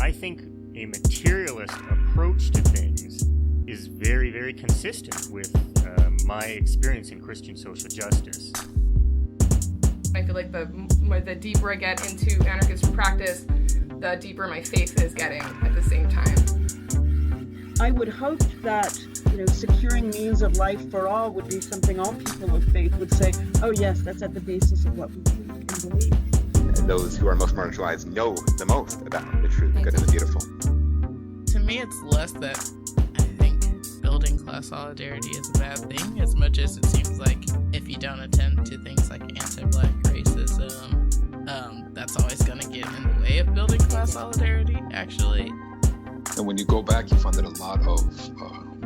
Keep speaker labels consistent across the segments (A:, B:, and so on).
A: I think a materialist approach to things is very, very consistent with my experience in Christian social justice.
B: I feel like the deeper I get into anarchist practice, the deeper my faith is getting at the same time.
C: I would hope that, securing means of life for all would be something all people of faith would say, oh yes, that's at the basis of what we believe.
D: Those who are most marginalized know the most about the true, the good, and the beautiful.
E: To me, it's less that I think building class solidarity is a bad thing, as much as it seems like if you don't attend to things like anti-Black racism, that's always going to get in the way of building class solidarity, actually.
F: And when you go back, you find that a lot of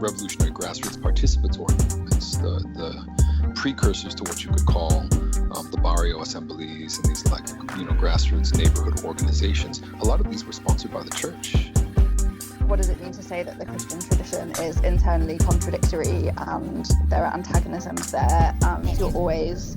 F: revolutionary grassroots participatory movements, the precursors to what you could call the barrio assemblies and these grassroots neighborhood organizations, a lot of these were sponsored by the church.
G: What does it mean to say that the Christian tradition is internally contradictory and there are antagonisms there and you're always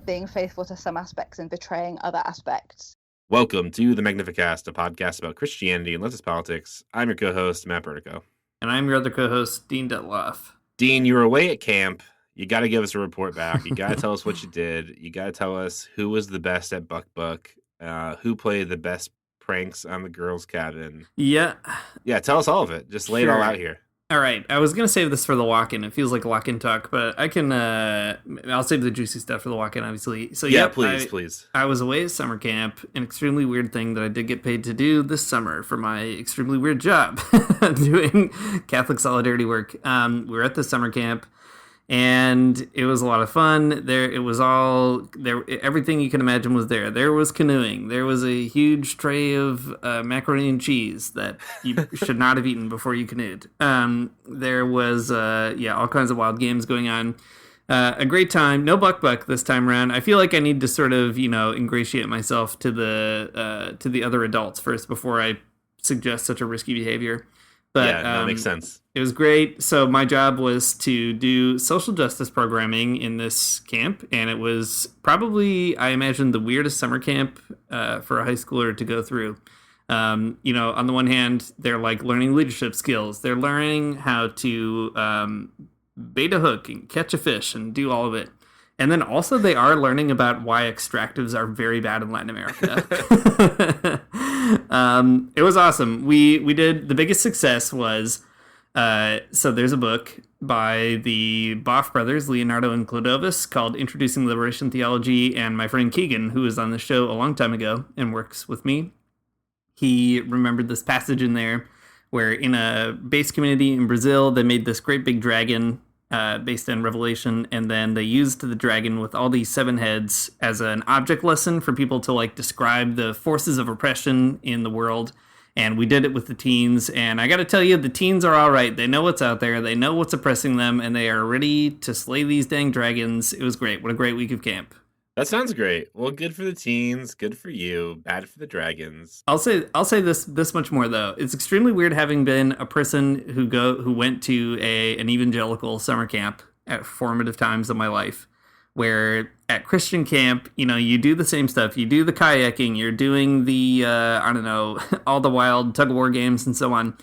G: being faithful to some aspects and betraying other aspects?
H: Welcome to the Magnificast, a podcast about Christianity and leftist politics. I'm your co-host, Matt Bertico.
I: And I'm your other co-host, Dean Detloff.
H: Dean, you were away at camp. You got to give us a report back. You got to tell us what you did. You got to tell us who was the best at Buck, who played the best pranks on the girls' cabin.
I: Yeah,
H: tell us all of it. Just lay it all out here.
I: All right, I was going to save this for the walk-in. It feels like a lock-in talk, but I can, I'll save the juicy stuff for the walk-in, obviously. So
H: yeah, please.
I: I was away at summer camp, an extremely weird thing that I did get paid to do this summer for my extremely weird job, doing Catholic solidarity work. We were at the summer camp, and it was a lot of fun. It was all there. Everything you can imagine was there. There was canoeing. There was a huge tray of macaroni and cheese that you should not have eaten before you canoed. There was all kinds of wild games going on. A great time. No buck this time around. I feel like I need to sort of ingratiate myself to the other adults first before I suggest such a risky behavior. But
H: that makes sense.
I: It was great. So my job was to do social justice programming in this camp, and it was probably, I imagine, the weirdest summer camp for a high schooler to go through. On the one hand, they're like learning leadership skills. They're learning how to bait a hook and catch a fish and do all of it. And then also they are learning about why extractives are very bad in Latin America. It was awesome. We did, the biggest success was, so there's a book by the Boff brothers, Leonardo and Clodovis, called Introducing Liberation Theology, and my friend Keegan, who was on the show a long time ago and works with me, he remembered this passage in there where in a base community in Brazil, they made this great big dragon based on Revelation, and then they used the dragon with all these 7 heads as an object lesson for people to describe the forces of oppression in the world. And we did it with the teens, and I gotta tell you, the teens are all right. They know what's out there, they know what's oppressing them, and they are ready to slay these dang dragons. It was great. What a great week of camp.
H: That sounds great. Well, good for the teens, good for you, bad for the dragons.
I: I'll say this much more though. It's extremely weird having been a person who went to an evangelical summer camp at formative times of my life, where at Christian camp, you do the same stuff. You do the kayaking, you're doing the all the wild tug of war games and so on.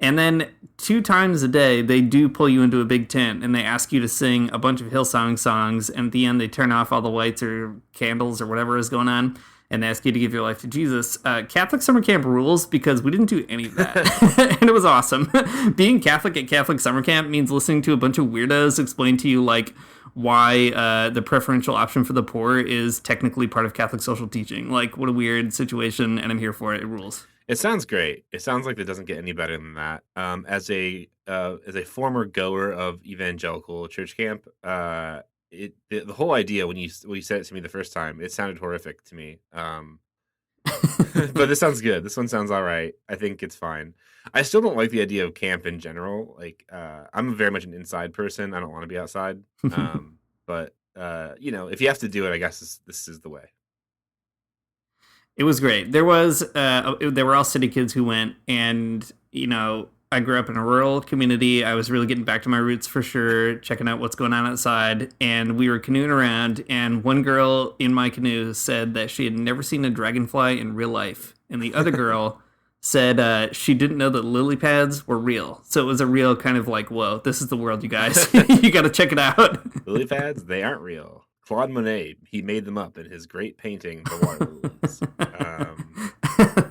I: And then 2 times a day, they do pull you into a big tent and they ask you to sing a bunch of Hillsong songs. And at the end, they turn off all the lights or candles or whatever is going on. And they ask you to give your life to Jesus. Catholic summer camp rules because we didn't do any of that. And it was awesome. Being Catholic at Catholic summer camp means listening to a bunch of weirdos explain to you why the preferential option for the poor is technically part of Catholic social teaching. What a weird situation, and I'm here for it. It rules.
H: It sounds great. It sounds like it doesn't get any better than that. As a former goer of evangelical church camp, the whole idea when you said it to me the first time, it sounded horrific to me. But this sounds good. This one sounds all right. I think it's fine. I still don't like the idea of camp in general. I'm very much an inside person. I don't want to be outside. But if you have to do it, I guess this is the way.
I: It was great. There were all city kids who went, and I grew up in a rural community. I was really getting back to my roots for sure, checking out what's going on outside. And we were canoeing around, and one girl in my canoe said that she had never seen a dragonfly in real life. And the other girl said she didn't know that lily pads were real. So it was a real kind of like, whoa, this is the world, you guys. You got to check it out.
H: Lily pads, they aren't real. Claude Monet, he made them up in his great painting, The Water Lilies.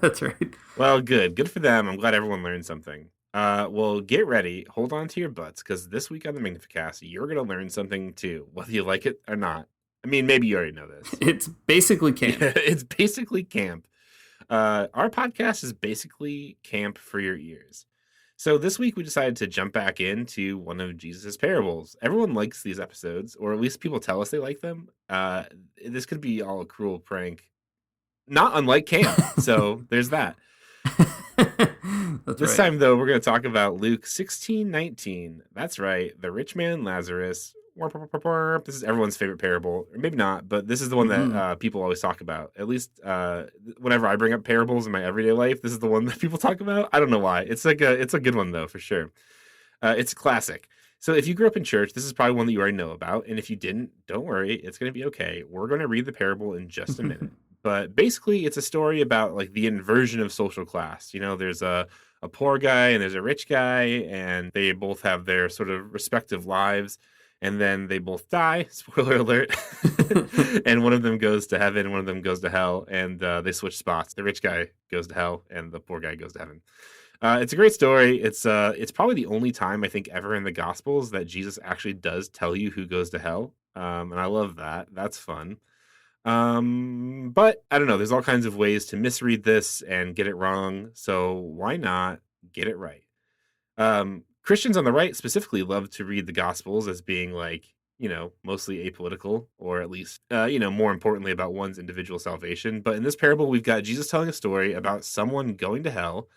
I: That's right.
H: Well, good for them. I'm glad everyone learned something. Well, get ready. Hold on to your butts, because this week on the Magnificast, you're going to learn something too, whether you like it or not. I mean, maybe you already know this.
I: It's basically camp.
H: It's basically camp. Our podcast is basically camp for your ears. So this week we decided to jump back into one of Jesus' parables. Everyone likes these episodes, or at least people tell us they like them. This could be all a cruel prank, not unlike camp. So there's that. This time, though, we're going to talk about Luke 16:19. That's right, the rich man and Lazarus. This is everyone's favorite parable, or maybe not, but this is the one that people always talk about. At least whenever I bring up parables in my everyday life, this is the one that people talk about. I don't know why. It's a good one though, for sure. It's a classic. So if you grew up in church, this is probably one that you already know about, and if you didn't, don't worry, it's going to be okay. We're going to read the parable in just a minute. But basically, it's a story about like the inversion of social class. You know, there's a poor guy and there's a rich guy, and they both have their sort of respective lives. And then they both die, spoiler alert, and one of them goes to heaven and one of them goes to hell, and they switch spots. The rich guy goes to hell and the poor guy goes to heaven. It's a great story. It's probably the only time I think ever in the Gospels that Jesus actually does tell you who goes to hell, and I love that. That's fun. But I don't know. There's all kinds of ways to misread this and get it wrong, so why not get it right? Christians on the right specifically love to read the Gospels as being like, you know, mostly apolitical, or at least, more importantly about one's individual salvation. But in this parable, we've got Jesus telling a story about someone going to hell,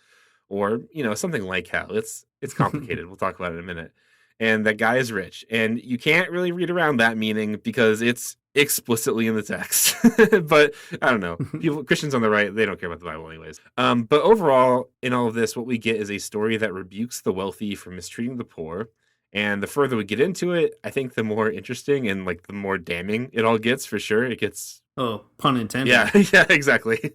H: or, something like hell. It's complicated. We'll talk about it in a minute. And that guy is rich. And you can't really read around that meaning because it's explicitly in the text. But I don't know. Christians on the right, they don't care about the Bible anyways. But overall, in all of this, what we get is a story that rebukes the wealthy for mistreating the poor. And the further we get into it, I think the more interesting and like the more damning it all gets, for sure. It gets...
I: Oh, pun intended.
H: Yeah, exactly.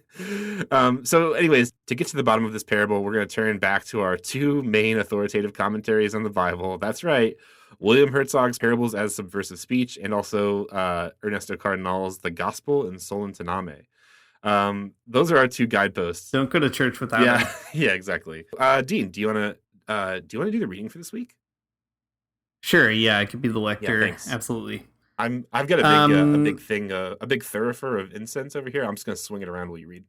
H: So anyways, to get to the bottom of this parable, we're going to turn back to our two main authoritative commentaries on the Bible. That's right. William Herzog's Parables as Subversive Speech, and also Ernesto Cardenal's The Gospel in Solentiame. Those are our two guideposts.
I: Don't go to church without them.
H: Yeah, exactly. Dean, do you want to do the reading for this week?
I: Sure. Yeah, I could be the lector.
H: Yeah, thanks.
I: Absolutely.
H: I've got a big thing, a big thurifer of incense over here. I'm just gonna swing it around while you read.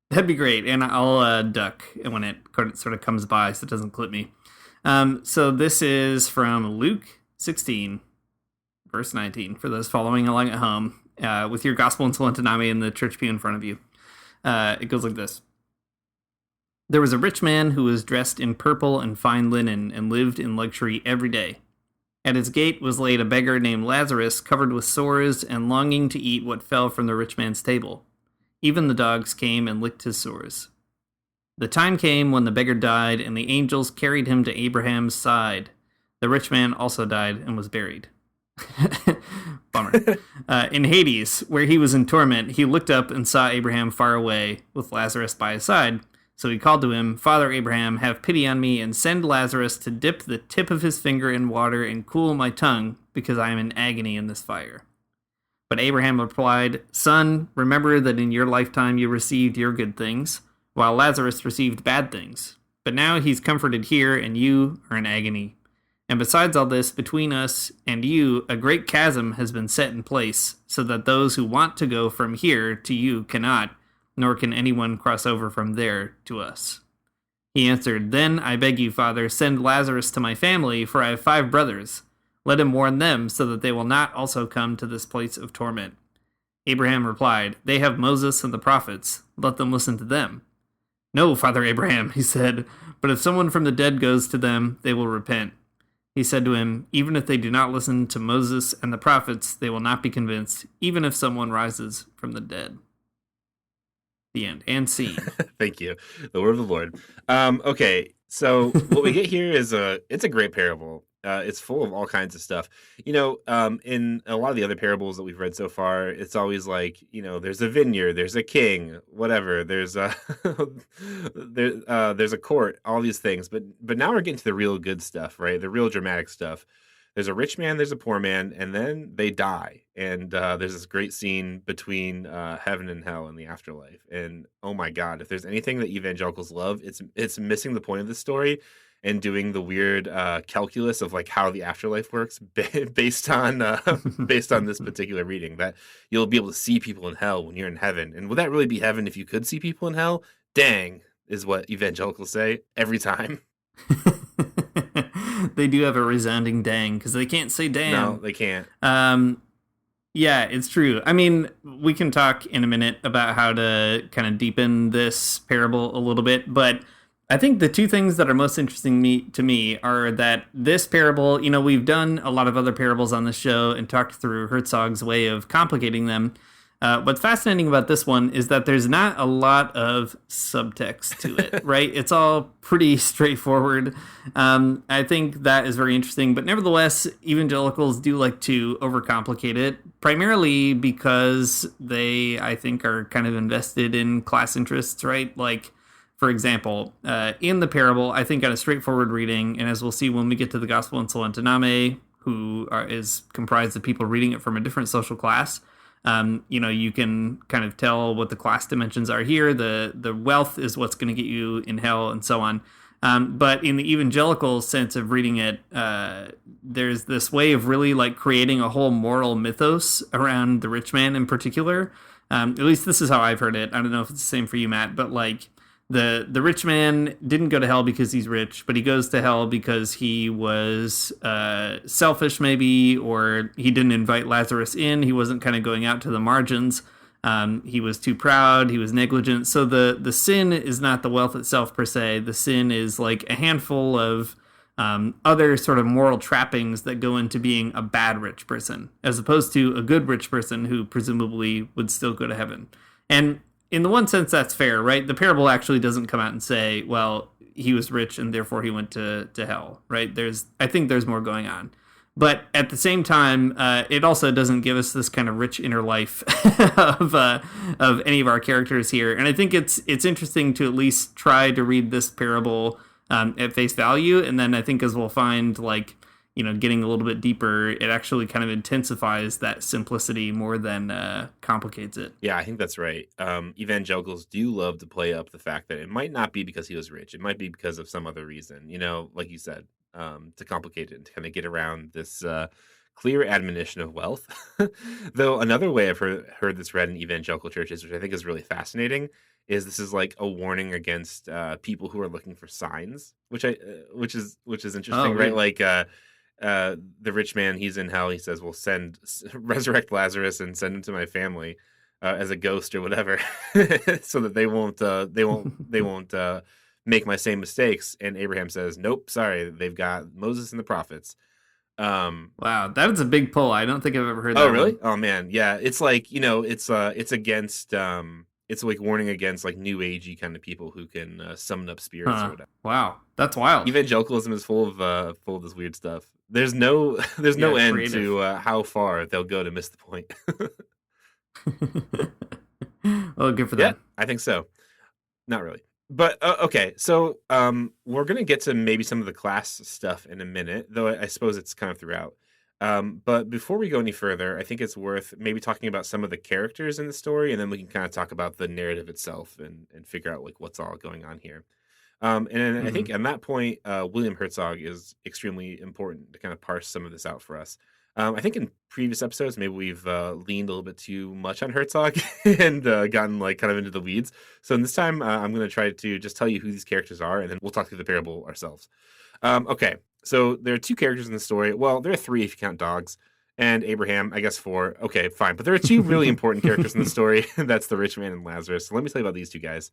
I: That'd be great, and I'll duck when it sort of comes by, so it doesn't clip me. So this is from Luke 16, verse 19. For those following along at home, with your Gospel in Solentiame in the church pew in front of you, it goes like this. There was a rich man who was dressed in purple and fine linen and lived in luxury every day. At his gate was laid a beggar named Lazarus, covered with sores and longing to eat what fell from the rich man's table. Even the dogs came and licked his sores. The time came when the beggar died, and the angels carried him to Abraham's side. The rich man also died and was buried. Bummer. In Hades, where he was in torment, he looked up and saw Abraham far away, with Lazarus by his side. So he called to him, Father Abraham, have pity on me, and send Lazarus to dip the tip of his finger in water and cool my tongue, because I am in agony in this fire. But Abraham replied, Son, remember that in your lifetime you received your good things, while Lazarus received bad things. But now he's comforted here, and you are in agony. And besides all this, between us and you, a great chasm has been set in place, so that those who want to go from here to you cannot, nor can anyone cross over from there to us. He answered, Then I beg you, Father, send Lazarus to my family, for I have 5 brothers. Let him warn them, so that they will not also come to this place of torment. Abraham replied, They have Moses and the prophets. Let them listen to them. No, Father Abraham, he said, but if someone from the dead goes to them, they will repent. He said to him, Even if they do not listen to Moses and the prophets, they will not be convinced, even if someone rises from the dead. The end. And scene.
H: Thank you. The word of the Lord. Okay, so what we get here is it's a great parable. It's full of all kinds of stuff. In a lot of the other parables that we've read so far, it's always like, there's a vineyard, there's a king, whatever. There's a there's a court, all these things. But now we're getting to the real good stuff, right? The real dramatic stuff. There's a rich man, there's a poor man, and then they die. And there's this great scene between heaven and hell in the afterlife. And oh my God, if there's anything that evangelicals love, it's missing the point of the story and doing the weird calculus of like how the afterlife works based on this particular reading. That you'll be able to see people in hell when you're in heaven. And would that really be heaven if you could see people in hell? Dang, is what evangelicals say every time.
I: They do have a resounding dang because they can't say damn.
H: No, they can't.
I: Yeah, it's true. I mean, we can talk in a minute about how to kind of deepen this parable a little bit, but I think the two things that are most interesting to me are that this parable, we've done a lot of other parables on the show and talked through Herzog's way of complicating them. What's fascinating about this one is that there's not a lot of subtext to it, right? It's all pretty straightforward. I think that is very interesting, but nevertheless, evangelicals do like to overcomplicate it, primarily because they, I think, are kind of invested in class interests, right? Like, for example, in the parable, I think on a straightforward reading, and as we'll see when we get to the Gospel in Solentiame, is comprised of people reading it from a different social class, you can kind of tell what the class dimensions are here. The wealth is what's going to get you in hell and so on. But in the evangelical sense of reading it, there's this way of really like creating a whole moral mythos around the rich man in particular. At least this is how I've heard it. I don't know if it's the same for you, Matt, but like the rich man didn't go to hell because he's rich, but he goes to hell because he was selfish maybe, or he didn't invite Lazarus in. He wasn't kind of going out to the margins. He was too proud. He was negligent. So the sin is not the wealth itself per se. The sin is like a handful of other sort of moral trappings that go into being a bad rich person, as opposed to a good rich person who presumably would still go to heaven. And in the one sense, that's fair, right? The parable actually doesn't come out and say, well, he was rich and therefore he went to hell, right? I think there's more going on. But at the same time, it also doesn't give us this kind of rich inner life of any of our characters here. And I think it's interesting to at least try to read this parable at face value. And then I think as we'll find, like, getting a little bit deeper, it actually kind of intensifies that simplicity more than complicates it.
H: Yeah, I think that's right. Evangelicals do love to play up the fact that it might not be because he was rich. It might be because of some other reason, like you said, to complicate it and to kind of get around this clear admonition of wealth. Though another way I've heard this read in evangelical churches, which I think is really fascinating, is this is like a warning against people who are looking for signs, which is interesting, right? Like the rich man, he's in hell. He says, "Well, resurrect Lazarus and send him to my family as a ghost or whatever, so that they won't make my same mistakes." And Abraham says, "Nope, sorry, they've got Moses and the prophets."
I: Wow, that was a big pull. I don't think I've ever heard that.
H: Oh, really?
I: One.
H: Oh man, yeah. It's like it's against it's like warning against like new agey kind of people who can summon up spirits or whatever.
I: Wow, that's wild.
H: Evangelicalism is full of this weird stuff. There's no end creative to how far they'll go to miss the point.
I: Well, good for them.
H: Yeah, I think so. Not really. But okay, so we're going to get to maybe some of the class stuff in a minute, though I suppose it's kind of throughout. But before we go any further, I think it's worth maybe talking about some of the characters in the story, and then we can kind of talk about the narrative itself and figure out like what's all going on here. I think at that point, William Herzog is extremely important to kind of parse some of this out for us. I think in previous episodes, maybe we've leaned a little bit too much on Herzog and gotten like kind of into the weeds. So in this time, I'm going to try to just tell you who these characters are, and then we'll talk through the parable ourselves. Okay, so there are two characters in the story. Well, there are three if you count dogs, and Abraham, I guess four. Okay, fine. But there are two really important characters in the story. That's the rich man and Lazarus. So let me tell you about these two guys.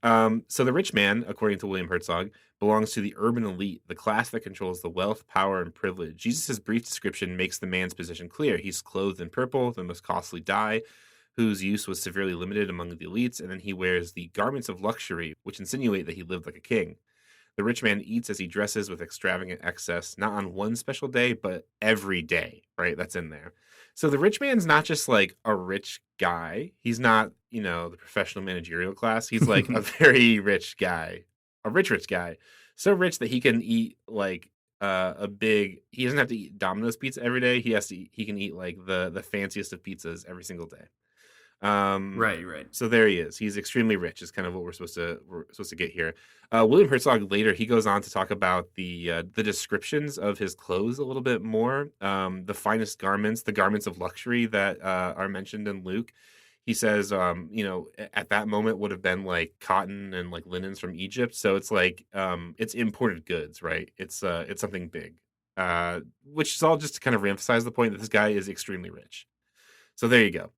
H: So the rich man, according to William Herzog, belongs to the urban elite, the class that controls the wealth, power, and privilege. Jesus' brief description makes the man's position clear. He's clothed in purple, the most costly dye, whose use was severely limited among the elites, and then he wears the garments of luxury, which insinuate that he lived like a king. The rich man eats as he dresses with extravagant excess, not on one special day, but every day, right? That's in there. So the rich man's not just like a rich guy. He's not, the professional managerial class. He's like a very rich guy, a rich guy. So rich that he can eat like he doesn't have to eat Domino's pizza every day. He can eat like the fanciest of pizzas every single day.
I: Right.
H: So there he is. He's extremely rich. Is kind of what we're supposed to get here. William Herzog later he goes on to talk about the descriptions of his clothes a little bit more. The finest garments, the garments of luxury that are mentioned in Luke. He says, at that moment would have been like cotton and like linens from Egypt. So it's like it's imported goods, right? It's something big, which is all just to kind of reemphasize the point that this guy is extremely rich. So there you go.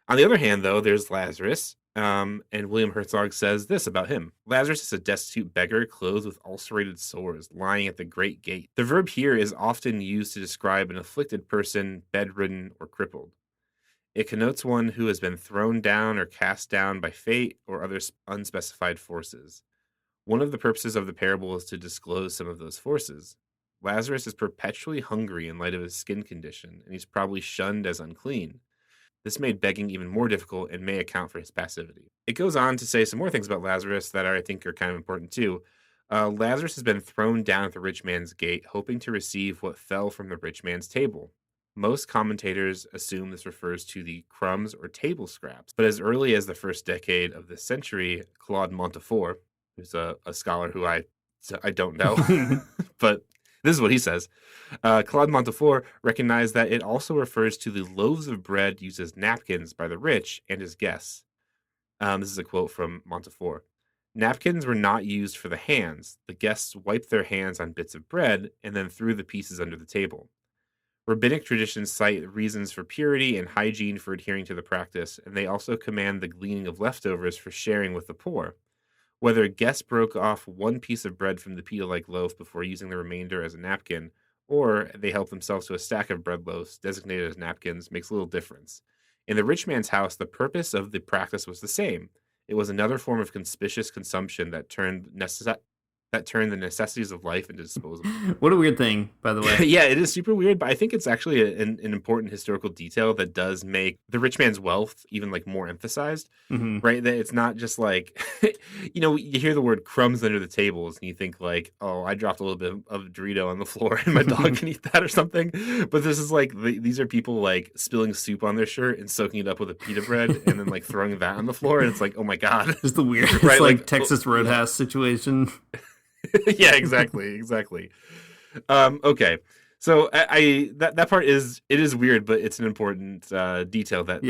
H: On the other hand, though, there's Lazarus, and William Herzog says this about him. Lazarus is a destitute beggar clothed with ulcerated sores, lying at the great gate. The verb here is often used to describe an afflicted person, bedridden or crippled. It connotes one who has been thrown down or cast down by fate or other unspecified forces. One of the purposes of the parable is to disclose some of those forces. Lazarus is perpetually hungry in light of his skin condition, and he's probably shunned as unclean. This made begging even more difficult and may account for his passivity. It goes on to say some more things about Lazarus that I think are kind of important too. Lazarus has been thrown down at the rich man's gate, hoping to receive what fell from the rich man's table. Most commentators assume this refers to the crumbs or table scraps, but as early as the first decade of this century, Claude Montefort, who's a scholar who I don't know, but this is what he says. Claude Montefort recognized that it also refers to the loaves of bread used as napkins by the rich and his guests. This is a quote from Montefort. Napkins were not used for the hands. The guests wiped their hands on bits of bread and then threw the pieces under the table. Rabbinic traditions cite reasons for purity and hygiene for adhering to the practice, and they also command the gleaning of leftovers for sharing with the poor. Whether guests broke off one piece of bread from the pita-like loaf before using the remainder as a napkin, or they helped themselves to a stack of bread loaves designated as napkins, makes little difference. In the rich man's house, the purpose of the practice was the same. It was another form of conspicuous consumption that turned the necessities of life into disposable.
I: What a weird thing, by the way.
H: Yeah, it is super weird, but I think it's actually an important historical detail that does make the rich man's wealth even like more emphasized, right? That it's not just like, you hear the word crumbs under the tables and you think like, oh, I dropped a little bit of Dorito on the floor and my dog can eat that or something. But this is like, these are people like spilling soup on their shirt and soaking it up with a pita bread and then like throwing that on the floor. And it's like, oh my God.
I: It's the weirdest, right? Like Texas Roadhouse situation.
H: Yeah, exactly. Okay, so that part is weird, but it's an important detail that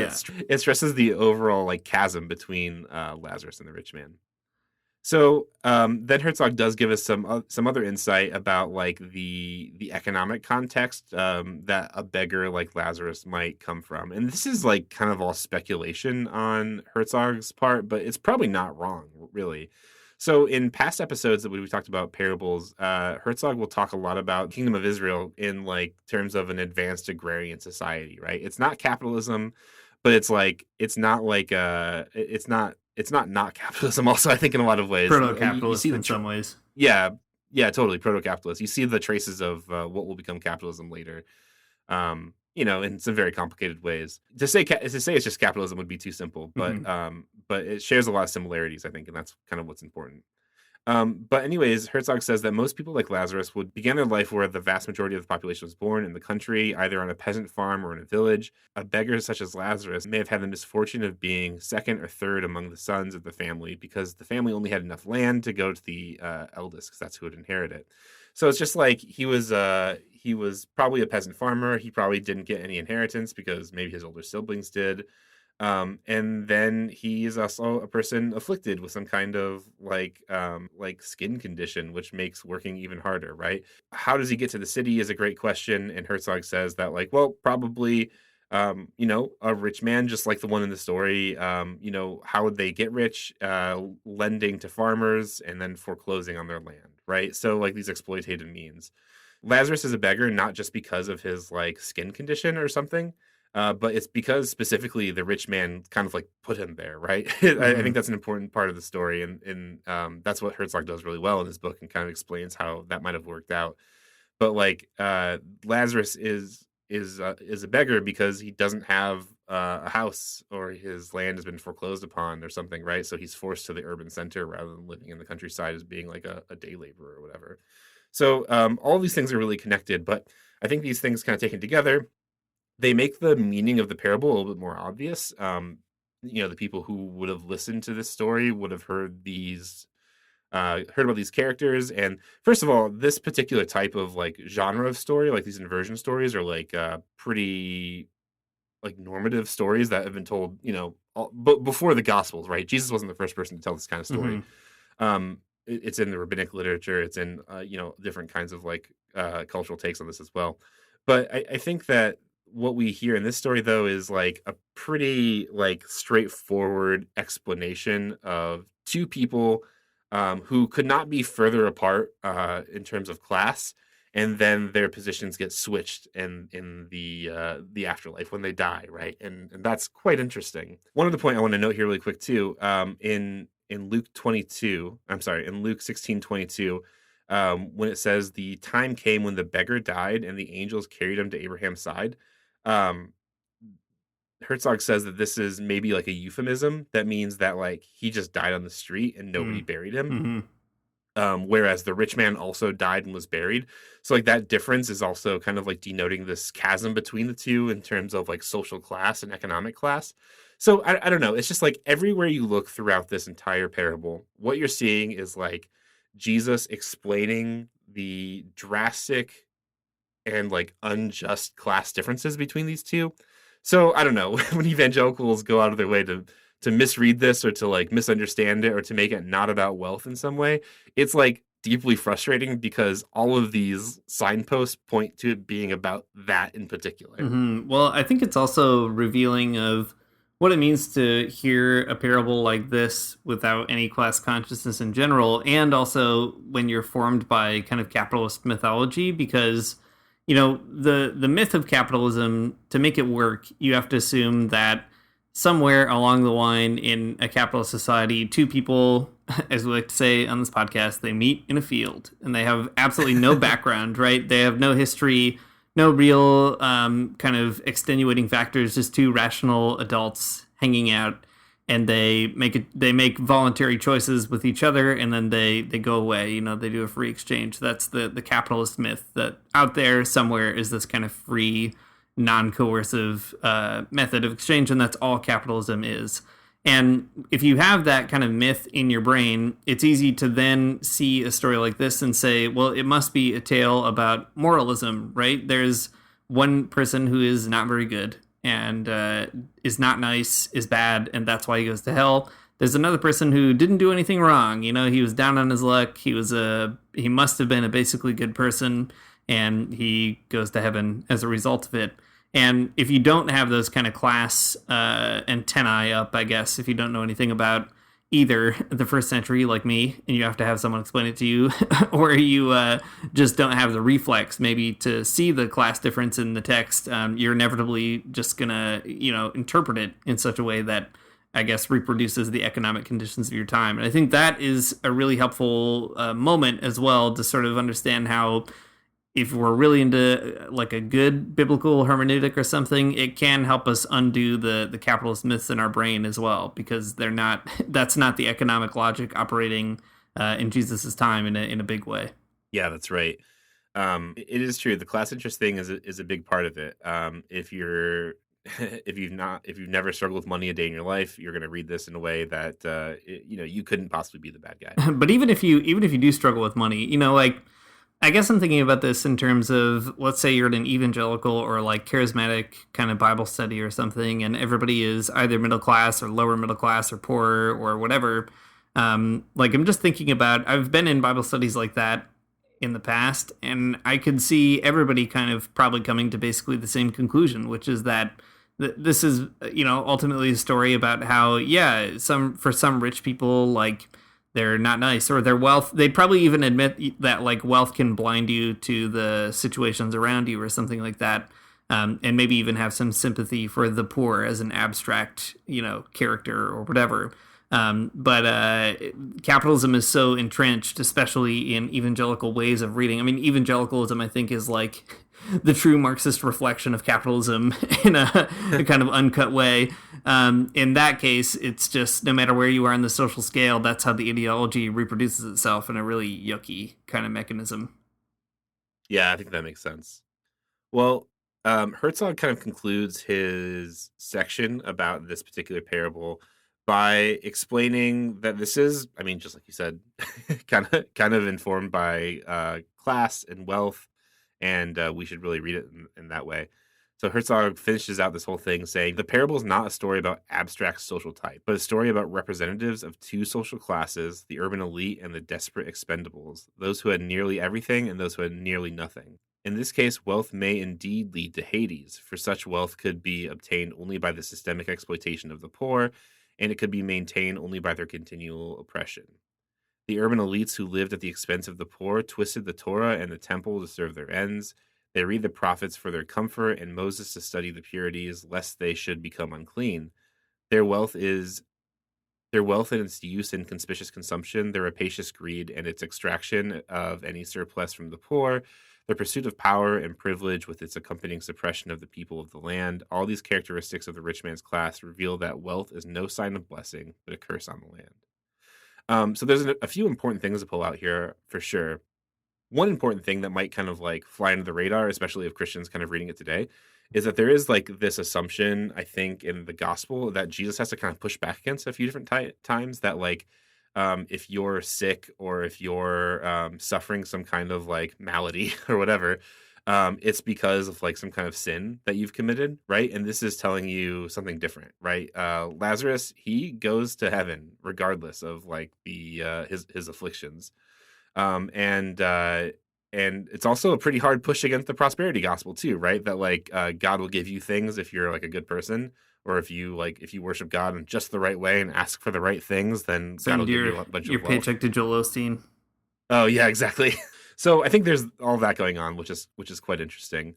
H: it stresses the overall like chasm between Lazarus and the rich man. So then Herzog does give us some other insight about like the economic context that a beggar like Lazarus might come from, and this is like kind of all speculation on Herzog's part, but it's probably not wrong, really. So in past episodes that we talked about parables, Herzog will talk a lot about Kingdom of Israel in like terms of an advanced agrarian society, right? It's not capitalism, but it's not capitalism also, I think, in a lot in a lot of ways.
I: Proto-capitalist in some ways.
H: Yeah, totally proto-capitalist. You see the traces of what will become capitalism later. In some very complicated ways. To say it's just capitalism would be too simple, but it shares a lot of similarities, I think, and that's kind of what's important. But anyways, Herzog says that most people like Lazarus would begin their life where the vast majority of the population was born in the country, either on a peasant farm or in a village. A beggar such as Lazarus may have had the misfortune of being second or third among the sons of the family because the family only had enough land to go to the eldest, because that's who would inherit it. So it's just like he was probably a peasant farmer. He probably didn't get any inheritance because maybe his older siblings did. And then he is also a person afflicted with some kind of like skin condition, which makes working even harder, right? How does he get to the city is a great question. And Herzog says that like, well, probably, a rich man, just like the one in the story. How would they get rich? Lending to farmers and then foreclosing on their land, right? So like these exploitative means. Lazarus is a beggar, not just because of his like skin condition or something. But it's because specifically the rich man kind of like put him there, right? I think that's an important part of the story, and that's what Herzog does really well in his book, and kind of explains how that might have worked out. But like Lazarus is a beggar because he doesn't have a house, or his land has been foreclosed upon or something, right? So he's forced to the urban center rather than living in the countryside as being like a day laborer or whatever. So all these things are really connected, but I think these things kind of taken together, they make the meaning of the parable a little bit more obvious. The people who would have listened to this story would have heard about these characters. And first of all, this particular type of like genre of story, like these inversion stories, are like pretty like normative stories that have been told, but before the Gospels, right? Jesus wasn't the first person to tell this kind of story. It's in the rabbinic literature. It's in different kinds of like cultural takes on this as well. But I think that what we hear in this story, though, is like a pretty like straightforward explanation of two people who could not be further apart in terms of class, and then their positions get switched in the afterlife when they die, right? And that's quite interesting. One other point I want to note here really quick too, in Luke 16:22, when it says the time came when the beggar died and the angels carried him to Abraham's side, Herzog says that this is maybe like a euphemism that means that like he just died on the street and nobody buried him. Whereas the rich man also died and was buried. So like that difference is also kind of like denoting this chasm between the two in terms of like social class and economic class. So I don't know. It's just like everywhere you look throughout this entire parable, what you're seeing is like Jesus explaining the drastic and like unjust class differences between these two. So I don't know, when evangelicals go out of their way to misread this, or to like misunderstand it, or to make it not about wealth in some way, it's like deeply frustrating, because all of these signposts point to it being about that in particular.
I: Well, I think it's also revealing of what it means to hear a parable like this without any class consciousness in general, and also when you're formed by kind of capitalist mythology, because the myth of capitalism, to make it work, you have to assume that somewhere along the line in a capitalist society, two people, as we like to say on this podcast, they meet in a field and they have absolutely no background, right? They have no history, no real kind of extenuating factors, just two rational adults hanging out, and they make voluntary choices with each other, and then they go away. They do a free exchange. That's the capitalist myth, that out there somewhere is this kind of free, non-coercive method of exchange, and that's all capitalism is. And if you have that kind of myth in your brain, it's easy to then see a story like this and say, well, it must be a tale about moralism, right? There's one person who is not very good and is not nice, is bad, and that's why he goes to hell. There's another person who didn't do anything wrong. He was down on his luck. He must have been a basically good person, and he goes to heaven as a result of it. And if you don't have those kind of class antennae up, I guess, if you don't know anything about either the first century like me, and you have to have someone explain it to you, or you just don't have the reflex maybe to see the class difference in the text, you're inevitably just gonna interpret it in such a way that I guess reproduces the economic conditions of your time. And I think that is a really helpful moment as well, to sort of understand how, if we're really into like a good biblical hermeneutic or something, it can help us undo the capitalist myths in our brain as well, because that's not the economic logic operating in Jesus's time in a big way.
H: Yeah, that's right. It is true. The class interest thing is a big part of it. If you've never struggled with money a day in your life, you're going to read this in a way that you couldn't possibly be the bad guy.
I: But even if you do struggle with money, I guess I'm thinking about this in terms of, let's say you're in an evangelical or like charismatic kind of Bible study or something, and everybody is either middle class or lower middle class or poorer or whatever. I'm just thinking about, I've been in Bible studies like that in the past, and I could see everybody kind of probably coming to basically the same conclusion, which is that this is, ultimately a story about how, for some rich people, like, they're not nice, or their wealth, they probably even admit that like wealth can blind you to the situations around you or something like that. and maybe even have some sympathy for the poor as an abstract, character or whatever. But capitalism is so entrenched, especially in evangelical ways of reading. I mean, evangelicalism, I think, is like the true Marxist reflection of capitalism in a kind of uncut way. In that case, it's just no matter where you are on the social scale, that's how the ideology reproduces itself in a really yucky kind of mechanism.
H: Yeah, I think that makes sense. Well, Herzog kind of concludes his section about this particular parable by explaining that this is, I mean, just like you said, kind of informed by class and wealth, and we should really read it in that way. So Herzog finishes out this whole thing saying, the parable is not a story about abstract social type, but a story about representatives of two social classes, the urban elite and the desperate expendables, those who had nearly everything and those who had nearly nothing. In this case, wealth may indeed lead to Hades, for such wealth could be obtained only by the systemic exploitation of the poor, and it could be maintained only by their continual oppression. The urban elites who lived at the expense of the poor twisted the Torah and the temple to serve their ends. They read the prophets for their comfort, and Moses to study the purities, lest they should become unclean. Their wealth and its use in conspicuous consumption, their rapacious greed and its extraction of any surplus from the poor, their pursuit of power and privilege with its accompanying suppression of the people of the land, all these characteristics of the rich man's class reveal that wealth is no sign of blessing, but a curse on the land. So there's a few important things to pull out here for sure. One important thing that might kind of like fly under the radar, especially if Christians kind of reading it today, is that there is like this assumption, I think, in the gospel that Jesus has to kind of push back against a few different times that like, if you're sick or if you're suffering some kind of like malady or whatever, it's because of like some kind of sin that you've committed, right? And this is telling you something different, right? Lazarus, he goes to heaven regardless of like the his afflictions, and it's also a pretty hard push against the prosperity gospel too, right? That like God will give you things if you're like a good person, or if you worship God in just the right way and ask for the right things, then God will give you a bunch of
I: your
H: wealth.
I: paycheck to Joel Osteen.
H: Oh yeah, exactly. So I think there's all that going on, which is quite interesting.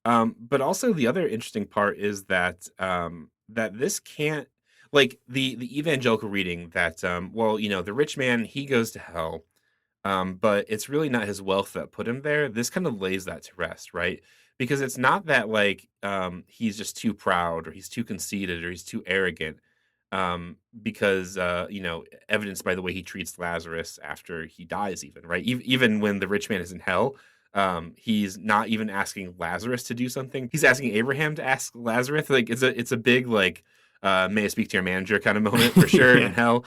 H: But also the other interesting part is that that this can't, like the evangelical reading that the rich man, he goes to hell, but it's really not his wealth that put him there. This kind of lays that to rest, right? Because it's not that like he's just too proud or he's too conceited or he's too arrogant. Because evidenced by the way he treats Lazarus after he dies, even right, even when the rich man is in hell, he's not even asking Lazarus to do something. He's asking Abraham to ask Lazarus. Like it's a big like may I speak to your manager kind of moment for sure. In hell,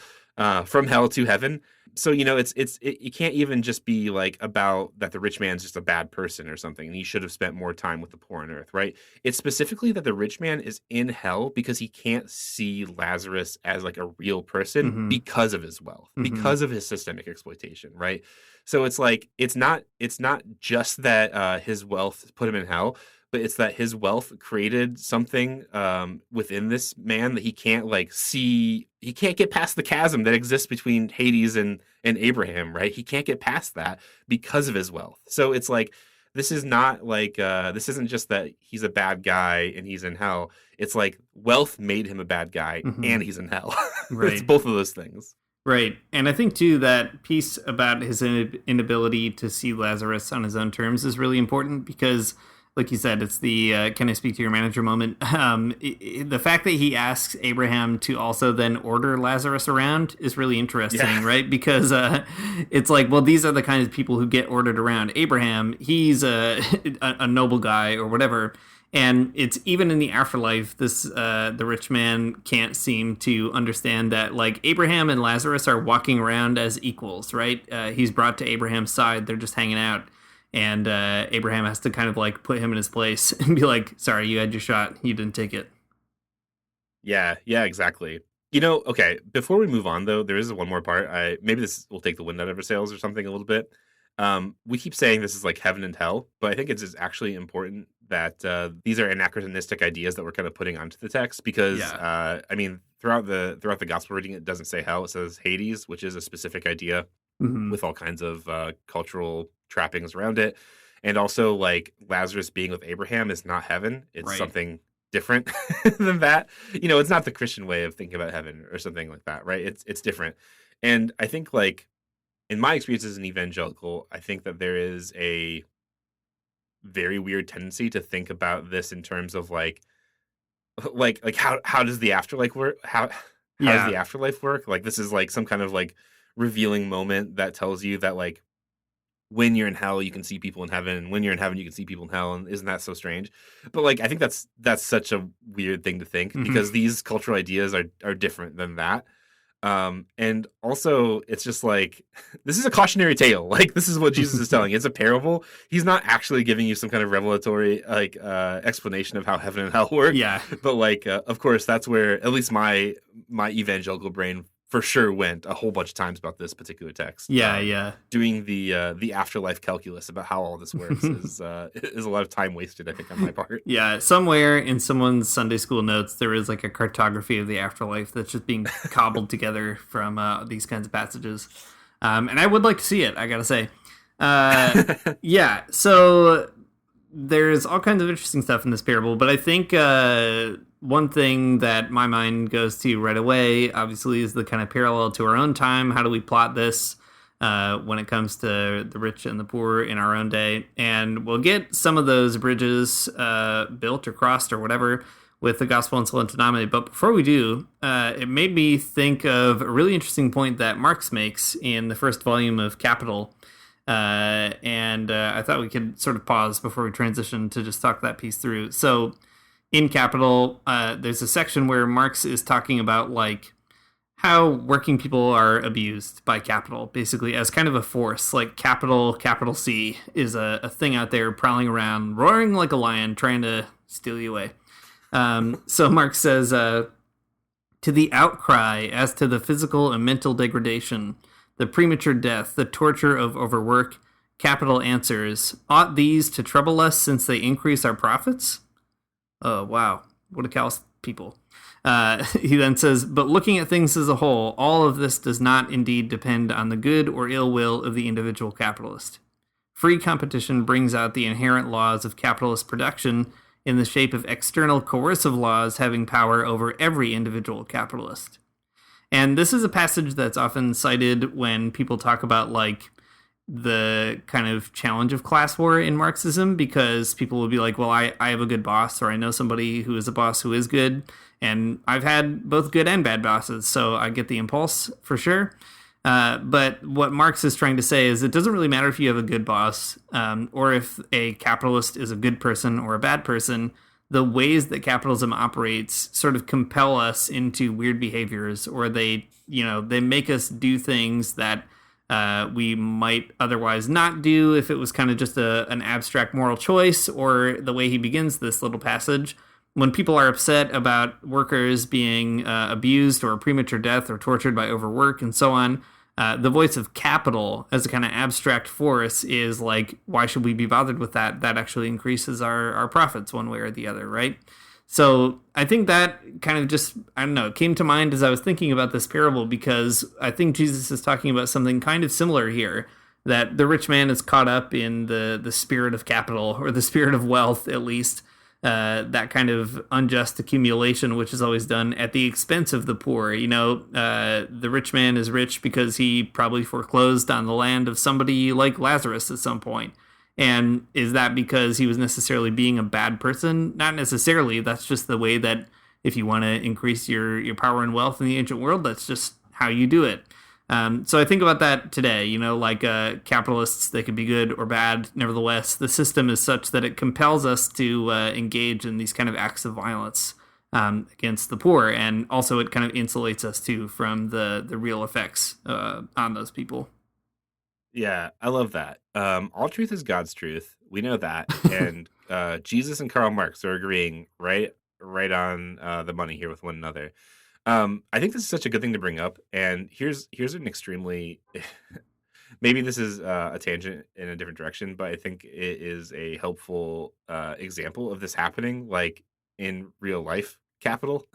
H: from hell to heaven. So it can't even just be like about that the rich man's just a bad person or something and he should have spent more time with the poor on earth, right? It's specifically that the rich man is in hell because he can't see Lazarus as like a real person because of his wealth, because of his systemic exploitation, right? So it's like it's not just that his wealth put him in hell, but it's that his wealth created something within this man that he can't like see. He can't get past the chasm that exists between Hades and Abraham, right? He can't get past that because of his wealth. So it's like, this is not like, this isn't just that he's a bad guy and he's in hell. It's like wealth made him a bad guy and he's in hell. Right. It's both of those things.
I: Right. And I think, too, that piece about his inability to see Lazarus on his own terms is really important because, like you said, it's the can I speak to your manager moment. The fact that he asks Abraham to also then order Lazarus around is really interesting, right? Because it's like, well, these are the kinds of people who get ordered around. Abraham, he's a noble guy or whatever. And it's even in the afterlife, this the rich man can't seem to understand that, like, Abraham and Lazarus are walking around as equals, right? He's brought to Abraham's side. They're just hanging out. And Abraham has to kind of like put him in his place and be like, sorry, you had your shot. You didn't take it.
H: Yeah, exactly. Okay, before we move on, though, there is one more part. Maybe this will take the wind out of our sails or something a little bit. We keep saying this is like heaven and hell, but I think it's actually important that these are anachronistic ideas that we're kind of putting onto the text because, throughout the gospel reading, it doesn't say hell. It says Hades, which is a specific idea with all kinds of cultural trappings around it. And also, like, Lazarus being with Abraham is not heaven. It's
I: Right.
H: something different than that. It's not the Christian way of thinking about heaven or something like that, right? It's different. And I think, like, in my experience as an evangelical, I think that there is a very weird tendency to think about this in terms of like how does the afterlife work? How does the afterlife work? Like, this is like some kind of like revealing moment that tells you that, like, when you're in hell you can see people in heaven, and when you're in heaven you can see people in hell, and isn't that so strange? But, like, I think that's such a weird thing to think, because these cultural ideas are different than that. And also, it's just like, this is a cautionary tale. Like, this is what Jesus is telling. It's a parable. He's not actually giving you some kind of revelatory explanation of how heaven and hell work.
I: Yeah.
H: But, like, of course, that's where at least my evangelical brain for sure went a whole bunch of times about this particular text.
I: Yeah.
H: Doing the afterlife calculus about how all this works is a lot of time wasted, I think, on my part.
I: Yeah, somewhere in someone's Sunday school notes, there is like a cartography of the afterlife that's just being cobbled together from these kinds of passages. And I would like to see it, I gotta say. Yeah, so there's all kinds of interesting stuff in this parable, but I think one thing that my mind goes to right away, obviously, is the kind of parallel to our own time. How do we plot this when it comes to the rich and the poor in our own day? And we'll get some of those bridges built or crossed or whatever with the gospel in Solentiame. But before we do, it made me think of a really interesting point that Marx makes in the first volume of Capital. And I thought we could sort of pause before we transition to just talk that piece through. So in Capital, there's a section where Marx is talking about, like, how working people are abused by capital, basically as kind of a force. Like, capital C is a thing out there prowling around, roaring like a lion, trying to steal you away. So Marx says, to the outcry as to the physical and mental degradation, the premature death, the torture of overwork, capital answers, ought these to trouble us since they increase our profits? Oh, wow. What a callous people. He then says, but looking at things as a whole, all of this does not indeed depend on the good or ill will of the individual capitalist. Free competition brings out the inherent laws of capitalist production in the shape of external coercive laws having power over every individual capitalist. And this is a passage that's often cited when people talk about, like, the kind of challenge of class war in Marxism, because people will be like, well, I have a good boss, or I know somebody who is a boss who is good, and I've had both good and bad bosses, so I get the impulse for sure. But what Marx is trying to say is it doesn't really matter if you have a good boss, or if a capitalist is a good person or a bad person. The ways that capitalism operates sort of compel us into weird behaviors, or they make us do things that we might otherwise not do if it was kind of just an abstract moral choice. Or the way he begins this little passage, when people are upset about workers being abused or premature death or tortured by overwork and so on, the voice of capital as a kind of abstract force is like, why should we be bothered with that? That actually increases our profits one way or the other, right? So I think that kind of just, I don't know, it came to mind as I was thinking about this parable, because I think Jesus is talking about something kind of similar here, that the rich man is caught up in the spirit of capital, or the spirit of wealth, at least, that kind of unjust accumulation, which is always done at the expense of the poor. The rich man is rich because he probably foreclosed on the land of somebody like Lazarus at some point. And is that because he was necessarily being a bad person? Not necessarily. That's just the way that, if you want to increase your power and wealth in the ancient world, that's just how you do it. So I think about that today, capitalists, they could be good or bad. Nevertheless, the system is such that it compels us to engage in these kind of acts of violence against the poor. And also it kind of insulates us too from the real effects on those people.
H: Yeah, I love that. All truth is God's truth. We know that. And Jesus and Karl Marx are agreeing right on the money here with one another. I think this is such a good thing to bring up. And here's an extremely, maybe this is a tangent in a different direction, but I think it is a helpful example of this happening, like, in real life capital.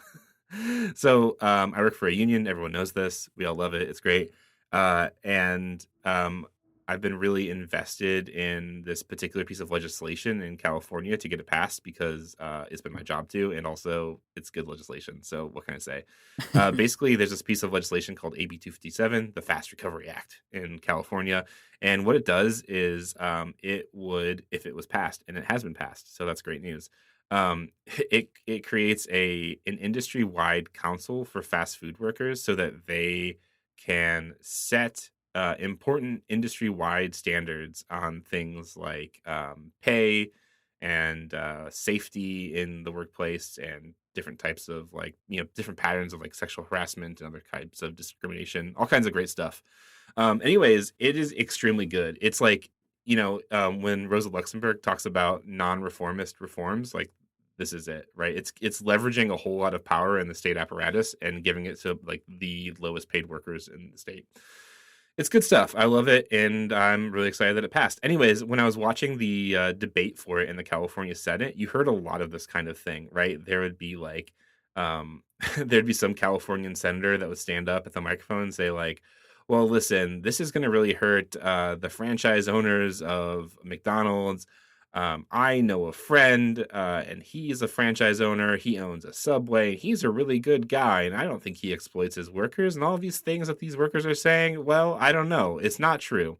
H: So I work for a union. Everyone knows this. We all love it. It's great. And I've been really invested in this particular piece of legislation in California to get it passed because it's been my job to, and also it's good legislation. So what can I say? Basically, there's this piece of legislation called AB 257, the Fast Recovery Act in California. And what it does is it would, if it was passed, and it has been passed, so that's great news. It creates an industry-wide council for fast food workers so that they can set important industry-wide standards on things like pay and safety in the workplace, and different types of different patterns of like sexual harassment and other types of discrimination, all kinds of great stuff. Anyways, it is extremely good. It's like, when Rosa Luxemburg talks about non-reformist reforms, like this is it, right? It's leveraging a whole lot of power in the state apparatus and giving it to like the lowest paid workers in the state. It's good stuff. I love it, and I'm really excited that it passed. Anyways, when I was watching the debate for it in the California Senate, you heard a lot of this kind of thing, right? There would be like, there'd be some Californian senator that would stand up at the microphone and say like, well, listen, this is going to really hurt the franchise owners of McDonald's. I know a friend, and he's a franchise owner. He owns a Subway. He's a really good guy, and I don't think he exploits his workers. And all these things that these workers are saying, well, I don't know. It's not true.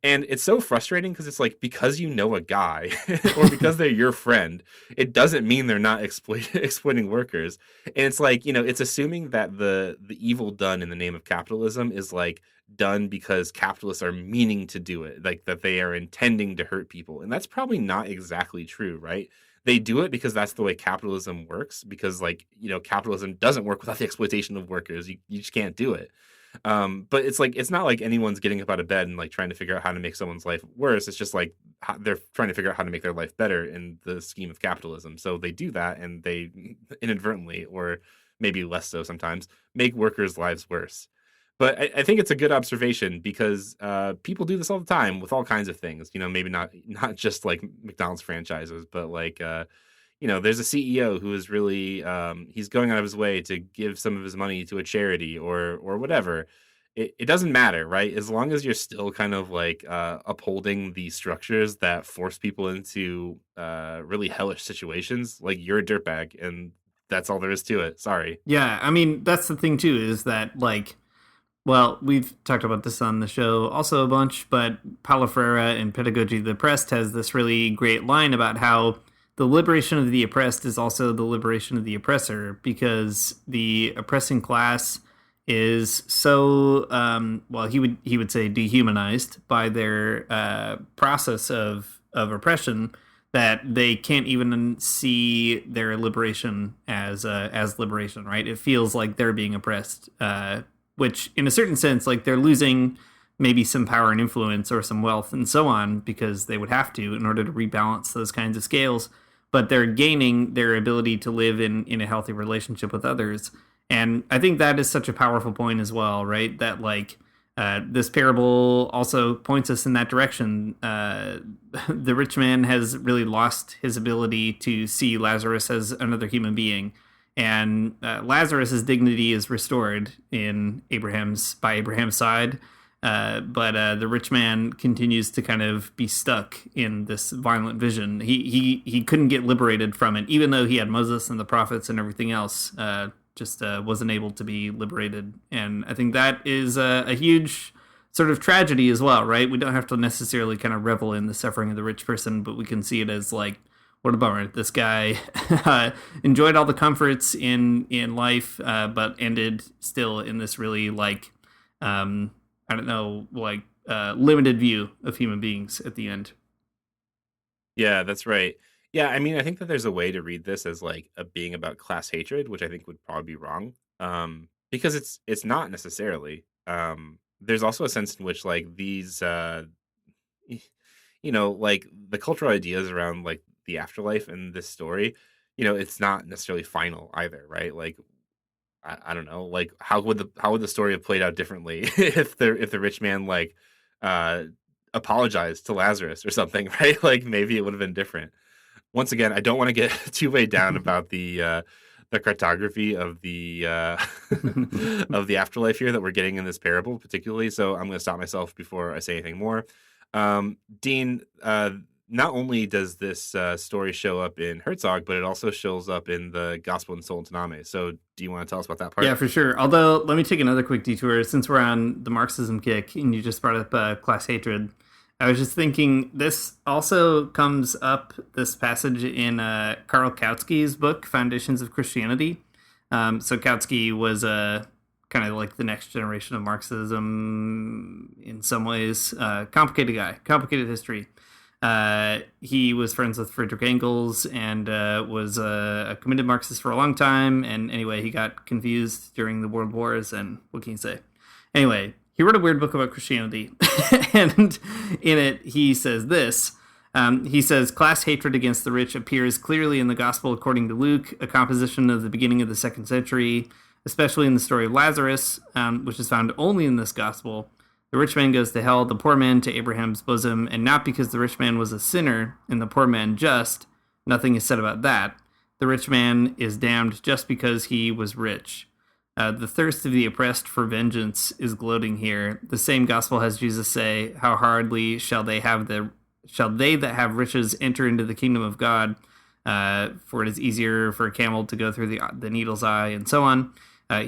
H: And it's so frustrating because it's like, because you know a guy or because they're your friend, it doesn't mean they're not exploiting workers. And it's like, it's assuming that the evil done in the name of capitalism is like done because capitalists are meaning to do it, like that they are intending to hurt people. And that's probably not exactly true, right? They do it because that's the way capitalism works, because like, capitalism doesn't work without the exploitation of workers. You just can't do it. But it's like, it's not like anyone's getting up out of bed and like trying to figure out how to make someone's life worse. It's just like they're trying to figure out how to make their life better in the scheme of capitalism. So they do that, and they inadvertently, or maybe less so sometimes, make workers' lives worse. But I think it's a good observation because people do this all the time with all kinds of things. Maybe not just like McDonald's franchises, but like there's a CEO who is really he's going out of his way to give some of his money to a charity or whatever. It doesn't matter, right? As long as you're still kind of like upholding the structures that force people into really hellish situations, like you're a dirtbag, and that's all there is to it. Sorry.
I: Yeah, I mean, that's the thing too, is that like, well, we've talked about this on the show also a bunch, but Paulo Freire in Pedagogy of the Oppressed has this really great line about how the liberation of the oppressed is also the liberation of the oppressor, because the oppressing class is so, he would say dehumanized by their process of oppression that they can't even see their liberation as liberation, right? It feels like they're being oppressed, which in a certain sense, like they're losing maybe some power and influence or some wealth and so on, because they would have to in order to rebalance those kinds of scales. But they're gaining their ability to live in a healthy relationship with others. And I think that is such a powerful point as well, right? That like this parable also points us in that direction. The rich man has really lost his ability to see Lazarus as another human being. And Lazarus's dignity is restored by Abraham's side, but the rich man continues to kind of be stuck in this violent vision. He couldn't get liberated from it, even though he had Moses and the prophets and everything else. Just wasn't able to be liberated, and I think that is a huge sort of tragedy as well, right? We don't have to necessarily kind of revel in the suffering of the rich person, but we can see it as like, what a bummer. This guy enjoyed all the comforts in life, but ended still in this really like, limited view of human beings at the end.
H: Yeah, that's right. Yeah, I mean, I think that there's a way to read this as like a being about class hatred, which I think would probably be wrong, because it's not necessarily. There's also a sense in which like these, like the cultural ideas around like the afterlife in this story, it's not necessarily final either, right? Like, I don't know, like how would the story have played out differently if the rich man like apologized to Lazarus or something, right? Like maybe it would have been different. Once again, I don't want to get too weighed down about the a cartography of the of the afterlife here that we're getting in this parable, particularly. So I'm going to stop myself before I say anything more. Dean, not only does this story show up in Herzog, but it also shows up in the Gospel in Solentiame. So do you want to tell us about that part?
I: Yeah, for sure. Although, let me take another quick detour since we're on the Marxism kick and you just brought up class hatred. I was just thinking this also comes up, this passage in Karl Kautsky's book, Foundations of Christianity. So Kautsky was kind of like the next generation of Marxism in some ways. Complicated guy, complicated history. He was friends with Friedrich Engels and was a committed Marxist for a long time. And anyway, he got confused during the World Wars. And what can you say? Anyway, he wrote a weird book about Christianity. And in it, he says this. He says, class hatred against the rich appears clearly in the Gospel according to Luke, a composition of the beginning of the 2nd century, especially in the story of Lazarus, which is found only in this Gospel. The rich man goes to hell, the poor man to Abraham's bosom, and not because the rich man was a sinner and the poor man just. Nothing is said about that. The rich man is damned just because he was rich. The thirst of the oppressed for vengeance is gloating here. The same gospel has Jesus say, "How hardly shall they that have riches enter into the kingdom of God? For it is easier for a camel to go through the needle's eye," and so on.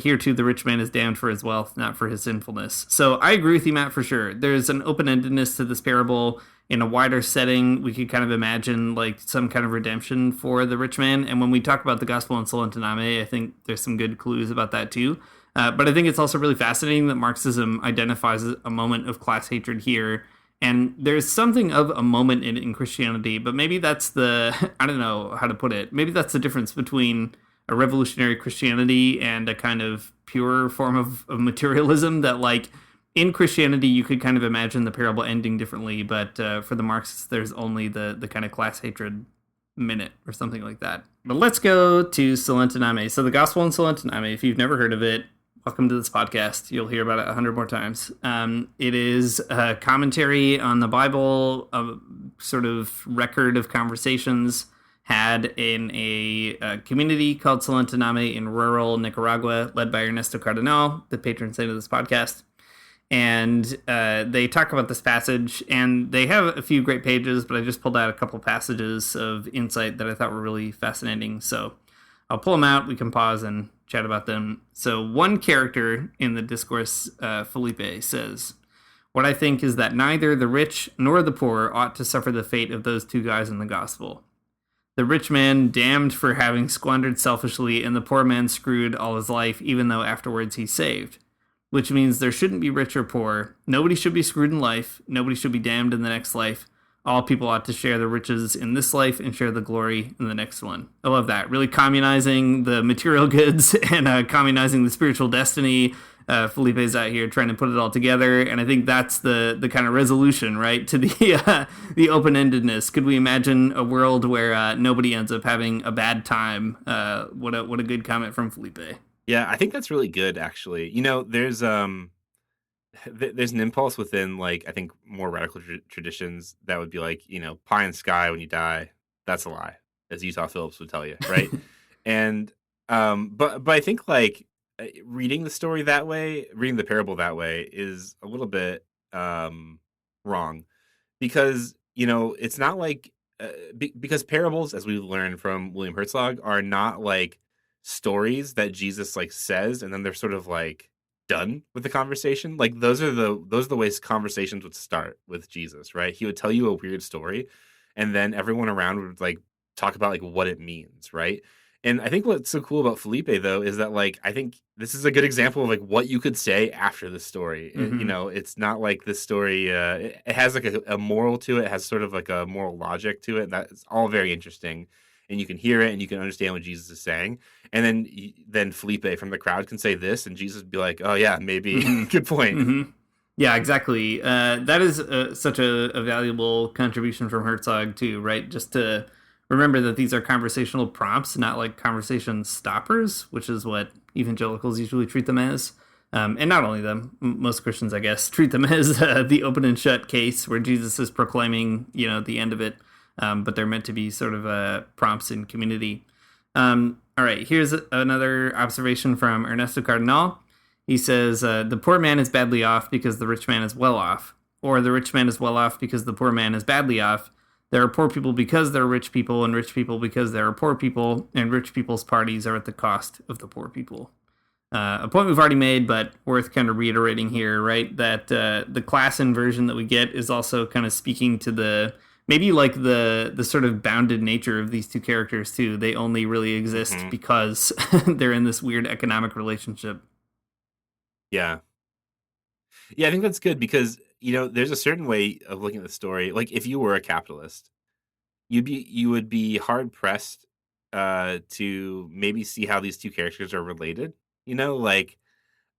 I: Here too, the rich man is damned for his wealth, not for his sinfulness. So I agree with you, Matt, for sure. There's an open-endedness to this parable. In a wider setting, we could kind of imagine like some kind of redemption for the rich man. And when we talk about the gospel in Solentiame, I think there's some good clues about that too. But I think it's also really fascinating that Marxism identifies a moment of class hatred here. And there's something of a moment in Christianity, but maybe that's I don't know how to put it. Maybe that's the difference between a revolutionary Christianity and a kind of pure form of materialism that, like, in Christianity, you could kind of imagine the parable ending differently, but for the Marxists, there's only the kind of class hatred minute or something like that. But let's go to Solentiame. So the Gospel in Solentiame, if you've never heard of it, welcome to this podcast. You'll hear about it 100 more times. It is a commentary on the Bible, a sort of record of conversations had in a community called Solentiame in rural Nicaragua, led by Ernesto Cardenal, the patron saint of this podcast. And they talk about this passage, and they have a few great pages, but I just pulled out a couple passages of insight that I thought were really fascinating. So I'll pull them out. We can pause and chat about them. So one character in the discourse, Felipe, says, "What I think is that neither the rich nor the poor ought to suffer the fate of those two guys in the gospel. The rich man damned for having squandered selfishly, and the poor man screwed all his life, even though afterwards he's saved. Which means there shouldn't be rich or poor. Nobody should be screwed in life. Nobody should be damned in the next life. All people ought to share the riches in this life and share the glory in the next one." I love that. Really communizing the material goods and communizing the spiritual destiny. Felipe's out here trying to put it all together, and I think that's the kind of resolution, right, to the open-endedness. Could we imagine a world where nobody ends up having a bad time? What a good comment from Felipe.
H: Yeah, I think that's really good, actually. You know, there's an impulse within, like, I think more radical traditions that would be like, you know, pie in the sky when you die. That's a lie, as Utah Phillips would tell you, right? And but I think, like, reading the story that way, reading the parable that way, is a little bit wrong, because, you know, it's not like because parables, as we learned from William Herzog, are not like stories that Jesus like says and then they're sort of like done with the conversation. Like those are the ways conversations would start with Jesus, right? He would tell you a weird story and then everyone around would like talk about like what it means, right? And I think what's so cool about Felipe, though, is that, like, I think this is a good example of, like, what you could say after the story.
I: Mm-hmm.
H: You know, it's not like this story, it has, like, a moral to it. It has sort of, like, a moral logic to it. That's all very interesting. And you can hear it and you can understand what Jesus is saying. And then Felipe from the crowd can say this and Jesus would be like, oh, yeah, maybe.
I: Mm-hmm.
H: Good point.
I: Mm-hmm. Yeah, exactly. That is such a valuable contribution from Herzog, too, right? Just to remember that these are conversational prompts, not like conversation stoppers, which is what evangelicals usually treat them as. And not only them, most Christians, I guess, treat them as the open and shut case where Jesus is proclaiming, you know, the end of it. But they're meant to be sort of prompts in community. All right, here's another observation from Ernesto Cardenal. He says, the poor man is badly off because the rich man is well off, or the rich man is well off because the poor man is badly off. There are poor people because there are rich people, and rich people because there are poor people, and rich people's parties are at the cost of the poor people. A point we've already made, but worth kind of reiterating here, right? That the class inversion that we get is also kind of speaking to the maybe like the sort of bounded nature of these two characters too. They only really exist because they're in this weird economic relationship.
H: Yeah. Yeah, I think that's good because, there's a certain way of looking at the story. Like if you were a capitalist, you would be hard pressed to maybe see how these two characters are related.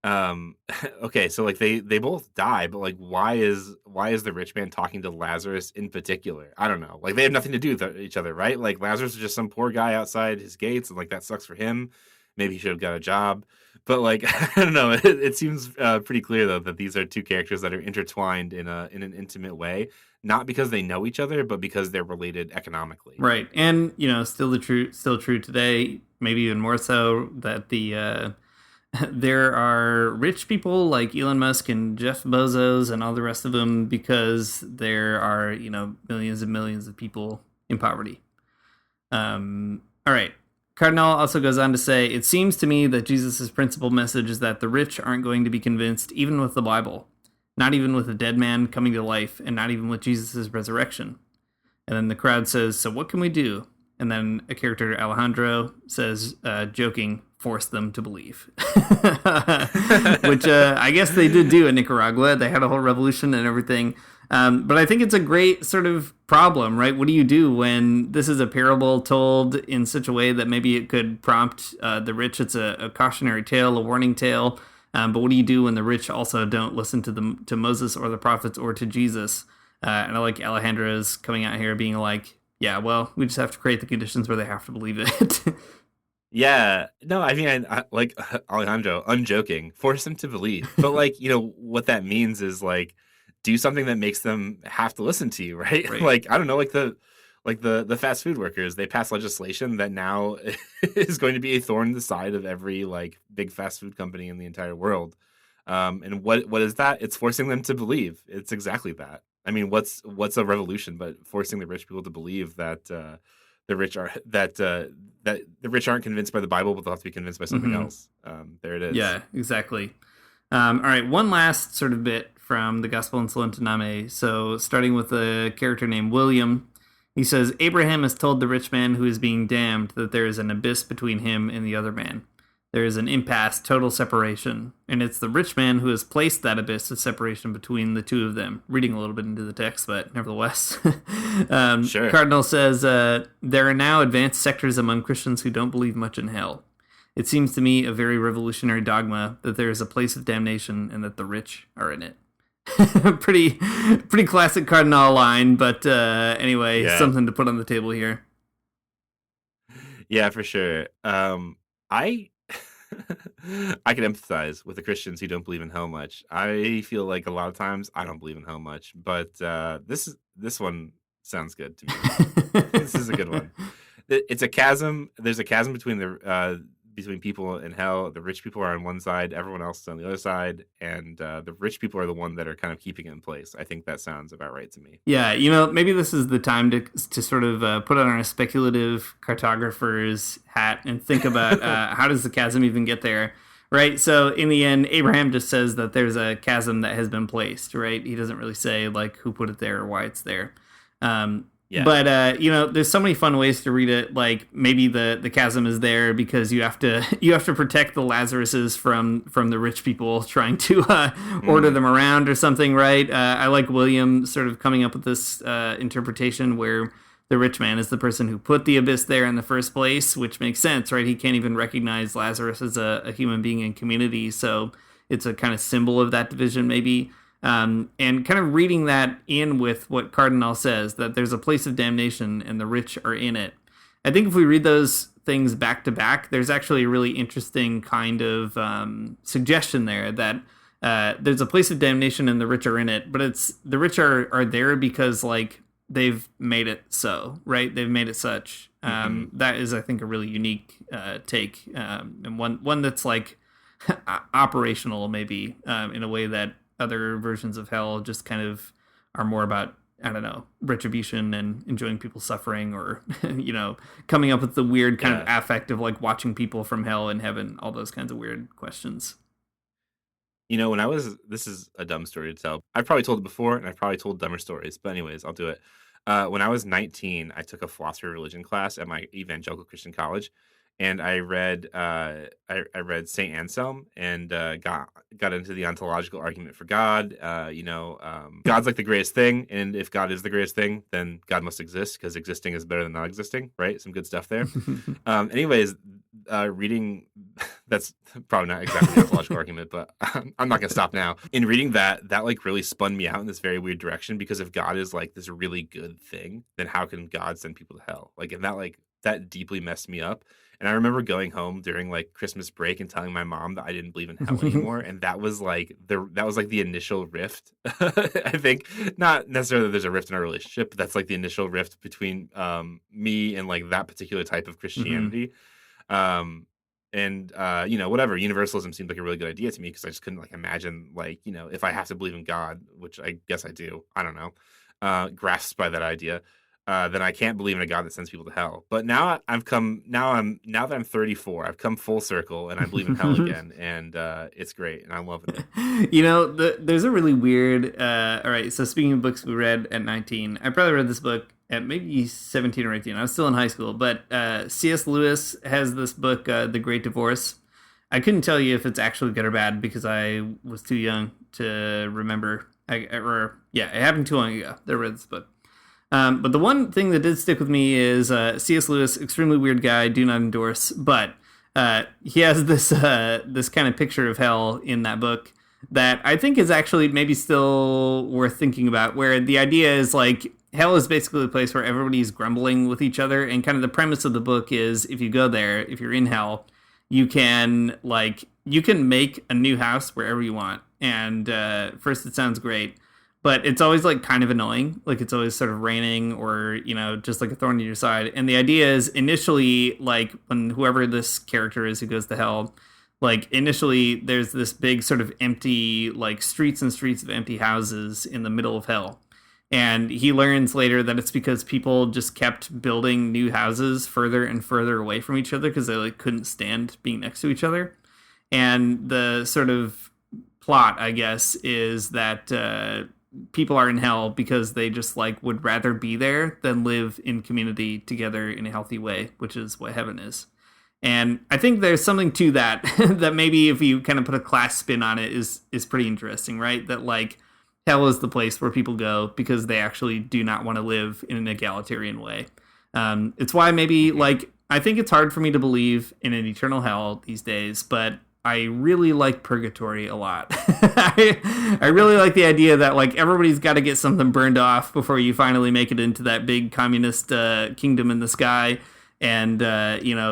H: Okay, so like they both die, but like why is the rich man talking to Lazarus in particular? I don't know. Like they have nothing to do with each other, right? Like Lazarus is just some poor guy outside his gates, and like that sucks for him. Maybe he should have got a job. But like I don't know. It seems pretty clear though that these are two characters that are intertwined in an intimate way, not because they know each other, but because they're related economically.
I: Right, and still true today. Maybe even more so that there are rich people like Elon Musk and Jeff Bezos and all the rest of them because there are, millions and millions of people in poverty. All right. Cardenal also goes on to say, it seems to me that Jesus' principal message is that the rich aren't going to be convinced even with the Bible, not even with a dead man coming to life, and not even with Jesus' resurrection. And then the crowd says, so what can we do? And then a character, Alejandro, says, joking, force them to believe. Which I guess they did do in Nicaragua. They had a whole revolution and everything. But I think it's a great sort of problem, right? What do you do when this is a parable told in such a way that maybe it could prompt the rich? It's a cautionary tale, a warning tale. But what do you do when the rich also don't listen to Moses or the prophets or to Jesus? And I like Alejandro's coming out here being like, yeah, well, we just have to create the conditions where they have to believe it.
H: Yeah, no, I mean, I like Alejandro, unjoking, force them to believe. But like, what that means is like, do something that makes them have to listen to you, right? Like, I don't know, like the fast food workers, they pass legislation that now is going to be a thorn in the side of every like big fast food company in the entire world. And what is that? It's forcing them to believe. It's exactly that. I mean, what's a revolution but forcing the rich people to believe that the rich aren't convinced by the Bible, but they'll have to be convinced by something else. There it is.
I: Yeah, exactly. All right, one last sort of bit from the Gospel in Solentiame. So starting with a character named William, he says, Abraham has told the rich man who is being damned that there is an abyss between him and the other man. There is an impasse, total separation, and it's the rich man who has placed that abyss of separation between the two of them. Reading a little bit into the text, but nevertheless.
H: Sure.
I: Cardinal says, there are now advanced sectors among Christians who don't believe much in hell. It seems to me a very revolutionary dogma that there is a place of damnation and that the rich are in it. pretty classic Cardinal line, but anyway, something to put on the table here.
H: Yeah, for sure. I can empathize with the Christians who don't believe in hell much. I feel like a lot of times I don't believe in hell much, but this one sounds good to me. This is a good one. It's a chasm. There's a chasm between people and hell. The rich people are on one side, everyone else is on the other side, and the rich people are the one that are kind of keeping it in place. I think that sounds about right to me.
I: Yeah, maybe this is the time to sort of put on our speculative cartographer's hat and think about how does the chasm even get there, right? So in the end, Abraham just says that there's a chasm that has been placed, right? He doesn't really say like who put it there or why it's there. Yeah. But there's so many fun ways to read it. Like maybe the chasm is there because you have to protect the Lazaruses from the rich people trying to order them around or something, right? I like William sort of coming up with this interpretation where the rich man is the person who put the abyss there in the first place, which makes sense, right? He can't even recognize Lazarus as a human being in community, so it's a kind of symbol of that division, maybe. And kind of reading that in with what Cardenal says, that there's a place of damnation and the rich are in it. I think if we read those things back to back, there's actually a really interesting kind of suggestion there that there's a place of damnation and the rich are in it, but it's the rich are there because like they've made it so, right? They've made it such. That is, I think, a really unique take, and one that's like operational, maybe in a way that other versions of hell just kind of are more about, I don't know, retribution and enjoying people's suffering, or coming up with the weird kind of affect of like watching people from hell and heaven, all those kinds of weird questions.
H: This is a dumb story to tell. I've probably told it before, and I've probably told dumber stories, but anyways, I'll do it. When I was 19, I took a philosophy of religion class at my evangelical Christian college, and I read Saint Anselm, and got into the ontological argument for God. God's like the greatest thing, and if God is the greatest thing, then God must exist, because existing is better than not existing, right? Some good stuff there. Reading, that's probably not exactly the ontological argument, but I'm not gonna stop now. In reading that like really spun me out in this very weird direction, because if God is like this really good thing, then how can God send people to hell? Like, and that deeply messed me up. And I remember going home during like Christmas break and telling my mom that I didn't believe in hell anymore. And that was like the initial rift. I think not necessarily that there's a rift in our relationship, but that's like the initial rift between me and like that particular type of Christianity. Whatever, universalism seemed like a really good idea to me, because I just couldn't like imagine, like, if I have to believe in God, which I guess I do, I don't know, grasped by that idea. Then I can't believe in a God that sends people to hell. But now that I'm 34, I've come full circle, and I believe in hell again, and it's great, and I'm loving
I: it. There's a really weird. All right, so speaking of books we read at 19, I probably read this book at maybe 17 or 18. I was still in high school, but C.S. Lewis has this book, The Great Divorce. I couldn't tell you if it's actually good or bad, because I was too young to remember. It happened too long ago that I read this book. But the one thing that did stick with me is C.S. Lewis, extremely weird guy, do not endorse, but he has this kind of picture of hell in that book that I think is actually maybe still worth thinking about, where the idea is like hell is basically a place where everybody's grumbling with each other, and kind of the premise of the book is if you go there, if you're in hell, you can make a new house wherever you want. And first it sounds great, but it's always like kind of annoying. Like it's always sort of raining, or, just like a thorn in your side. And the idea is initially, like when whoever this character is who goes to hell, like initially there's this big sort of empty, like streets and streets of empty houses in the middle of hell. And he learns later that it's because people just kept building new houses further and further away from each other, because they like couldn't stand being next to each other. And the sort of plot, I guess, is that people are in hell because they just like would rather be there than live in community together in a healthy way, which is what heaven is. And I think there's something to that that maybe if you kind of put a class spin on it is pretty interesting, right? That like hell is the place where people go because they actually do not want to live in an egalitarian way. It's why maybe like I think it's hard for me to believe in an eternal hell these days, but I really like purgatory a lot. I really like the idea that like everybody's got to get something burned off before you finally make it into that big communist kingdom in the sky. And,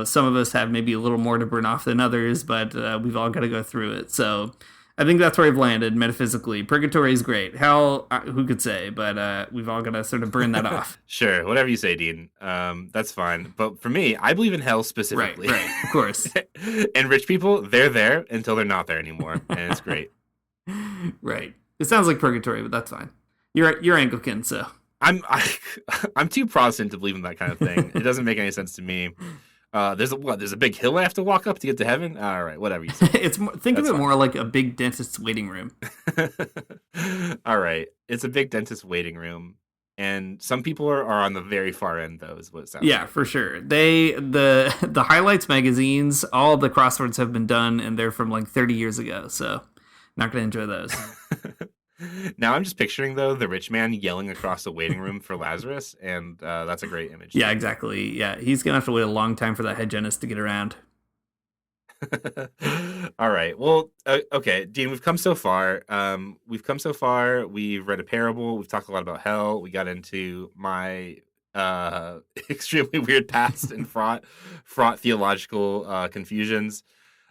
I: some of us have maybe a little more to burn off than others, but we've all got to go through it. So I think that's where I've landed metaphysically. Purgatory is great. Hell, who could say? But we've all got to sort of burn that off.
H: Sure, whatever you say, Dean. That's fine. But for me, I believe in hell specifically.
I: Right, of course.
H: And rich people, they're there until they're not there anymore, and it's great.
I: Right. It sounds like purgatory, but that's fine. You're Anglican, so
H: I'm too Protestant to believe in that kind of thing. It doesn't make any sense to me. There's a big hill I have to walk up to get to heaven. All right, whatever you say.
I: Think of it more like a big dentist's waiting room.
H: All right, it's a big dentist's waiting room, and some people are on the very far end, though, is what it sounds like.
I: For sure. The highlights magazines, all the crosswords have been done, and they're from like 30 years ago, so not going to enjoy those.
H: Now I'm just picturing, though, the rich man yelling across the waiting room for Lazarus, and that's a great image.
I: Yeah, exactly. Yeah, he's going to have to wait a long time for that hygienist to get around.
H: All right. Well, okay, Dean, we've come so far. We've read a parable. We've talked a lot about hell. We got into my extremely weird past and fraught theological confusions.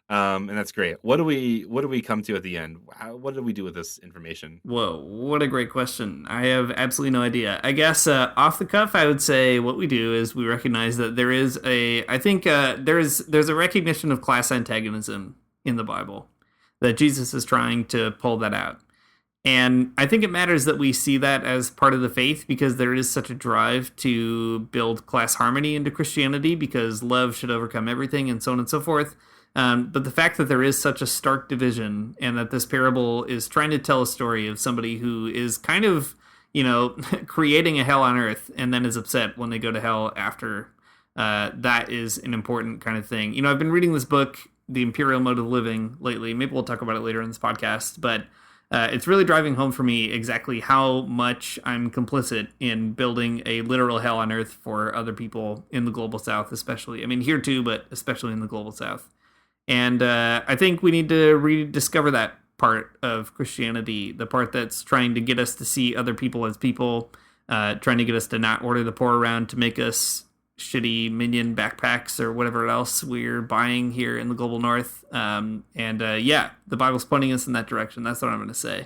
H: And that's great. What do we come to at the end? What do we do with this information?
I: Whoa, what a great question. I have absolutely no idea. I guess off the cuff, I would say what we do is we recognize that there is there's a recognition of class antagonism in the Bible, that Jesus is trying to pull that out. And I think it matters that we see that as part of the faith, because there is such a drive to build class harmony into Christianity, because love should overcome everything and so on and so forth. But the fact that there is such a stark division, and that this parable is trying to tell a story of somebody who is kind of, creating a hell on earth and then is upset when they go to hell after, that is an important kind of thing. I've been reading this book, The Imperial Mode of Living, lately. Maybe we'll talk about it later in this podcast, but it's really driving home for me exactly how much I'm complicit in building a literal hell on earth for other people in the global south, especially. I mean, here too, but especially in the global south. And I think we need to rediscover that part of Christianity, the part that's trying to get us to see other people as people, trying to get us to not order the poor around to make us shitty minion backpacks or whatever else we're buying here in the global north. The Bible's pointing us in that direction. That's what I'm going to say.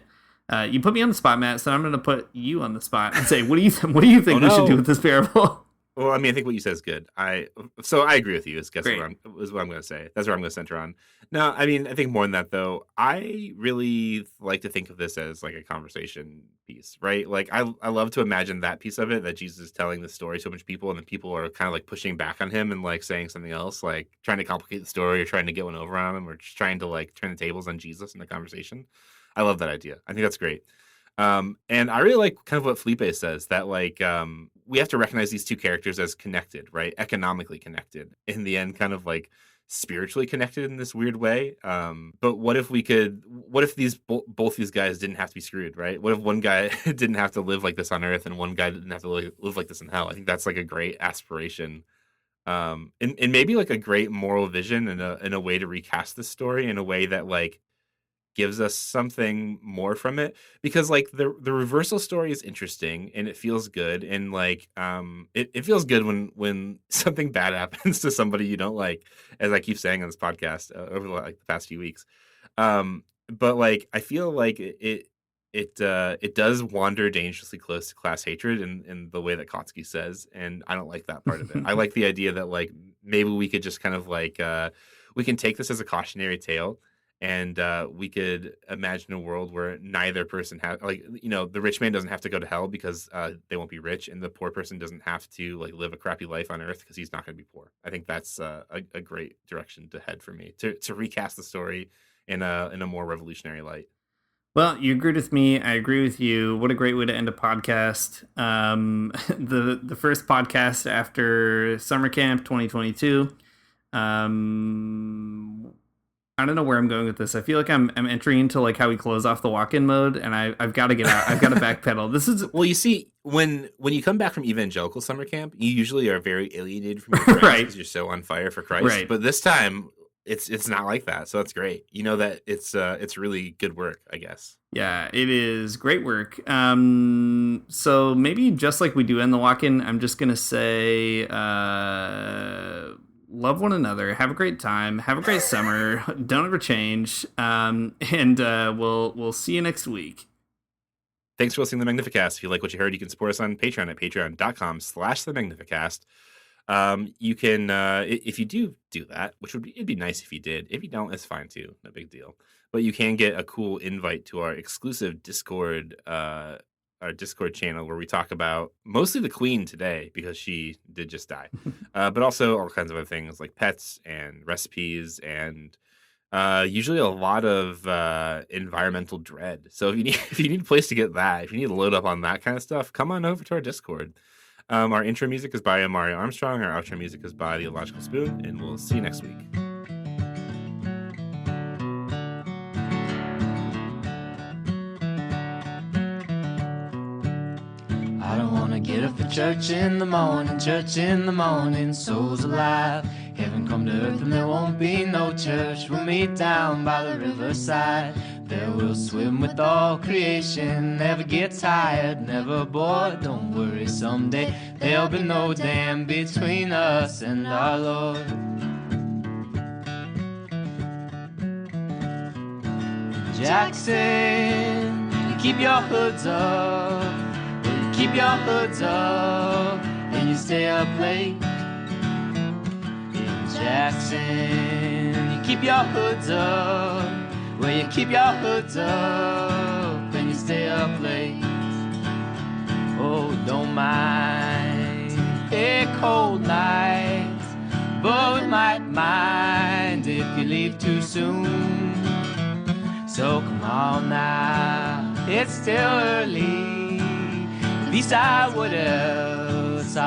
I: You put me on the spot, Matt, so I'm going to put you on the spot and say, what do you think we should do with this parable?
H: Well, I mean, I think what you said is good. I agree with you. Is what I'm going to say. That's where I'm going to center on. No, I mean, I think more than that, though. I really like to think of this as like a conversation piece, right? Like, I love to imagine that piece of it, that Jesus is telling the story to a bunch of people, and then people are kind of like pushing back on him and like saying something else, like trying to complicate the story or trying to get one over on him, or just trying to like turn the tables on Jesus in the conversation. I love that idea. I think that's great. And I really like kind of what Felipe says, that like we have to recognize these two characters as connected, right? Economically connected. In the end, kind of like spiritually connected in this weird way. But what if both these guys didn't have to be screwed, right? What if one guy didn't have to live like this on earth and one guy didn't have to live like this in hell? I think that's like a great aspiration. And maybe like a great moral vision and a way to recast this story in a way that like gives us something more from it, because like the reversal story is interesting and it feels good, and like it feels good when something bad happens to somebody you don't like, as I keep saying on this podcast over the past few weeks. But like I feel like it does wander dangerously close to class hatred in the way that Kotsky says, and I don't like that part of it. I like the idea that like maybe we could just kind of like we can take this as a cautionary tale. And we could imagine a world where neither person has, like, the rich man doesn't have to go to hell because they won't be rich, and the poor person doesn't have to like live a crappy life on earth because he's not going to be poor. I think that's a great direction to head for me, to recast the story in a more revolutionary light.
I: Well, you agreed with me. I agree with you. What a great way to end a podcast. The first podcast after summer camp 2022. I don't know where I'm going with this. I feel like I'm entering into like how we close off the walk-in mode, and I've got to get out. I've got to backpedal. This is
H: well, you see, when you come back from evangelical summer camp, you usually are very alienated from your friends
I: right,
H: because you're so on fire for Christ.
I: Right.
H: But this time, it's not like that. So that's great. You know that it's really good work, I guess.
I: Yeah, it is great work. So maybe just like we do in the walk-in, I'm just gonna say. Love one another. Have a great time. Have a great summer. Don't ever change. And we'll see you next week.
H: Thanks for listening to the Magnificast. If you like what you heard, you can support us on Patreon at patreon.com/the Magnificast. You can, if you do that, which it'd be nice if you did. If you don't, it's fine too. No big deal. But you can get a cool invite to our exclusive Discord, our Discord channel, where we talk about mostly the Queen today because she did just die, but also all kinds of other things like pets and recipes and usually a lot of environmental dread. So if you need a place to get that, if you need to load up on that kind of stuff, come on over to our Discord. Our intro music is by Amari Armstrong. Our outro music is by The Illogical Spoon, and we'll see you next week.
J: I don't wanna get up for church in the morning, souls alive. Heaven come to earth and there won't be no church. We'll meet down by the riverside. There we'll swim with all creation. Never get tired, never bored. Don't worry, someday there'll be no dam between us and our Lord. Jackson, you keep your hoods up. Well, you keep your hoods up and you stay up late. In Jackson, you keep your hoods up. Well, you keep your hoods up and you stay up late. Oh, don't mind a cold night, but we might mind if you leave too soon. So come on now, it's still early. At least I would else.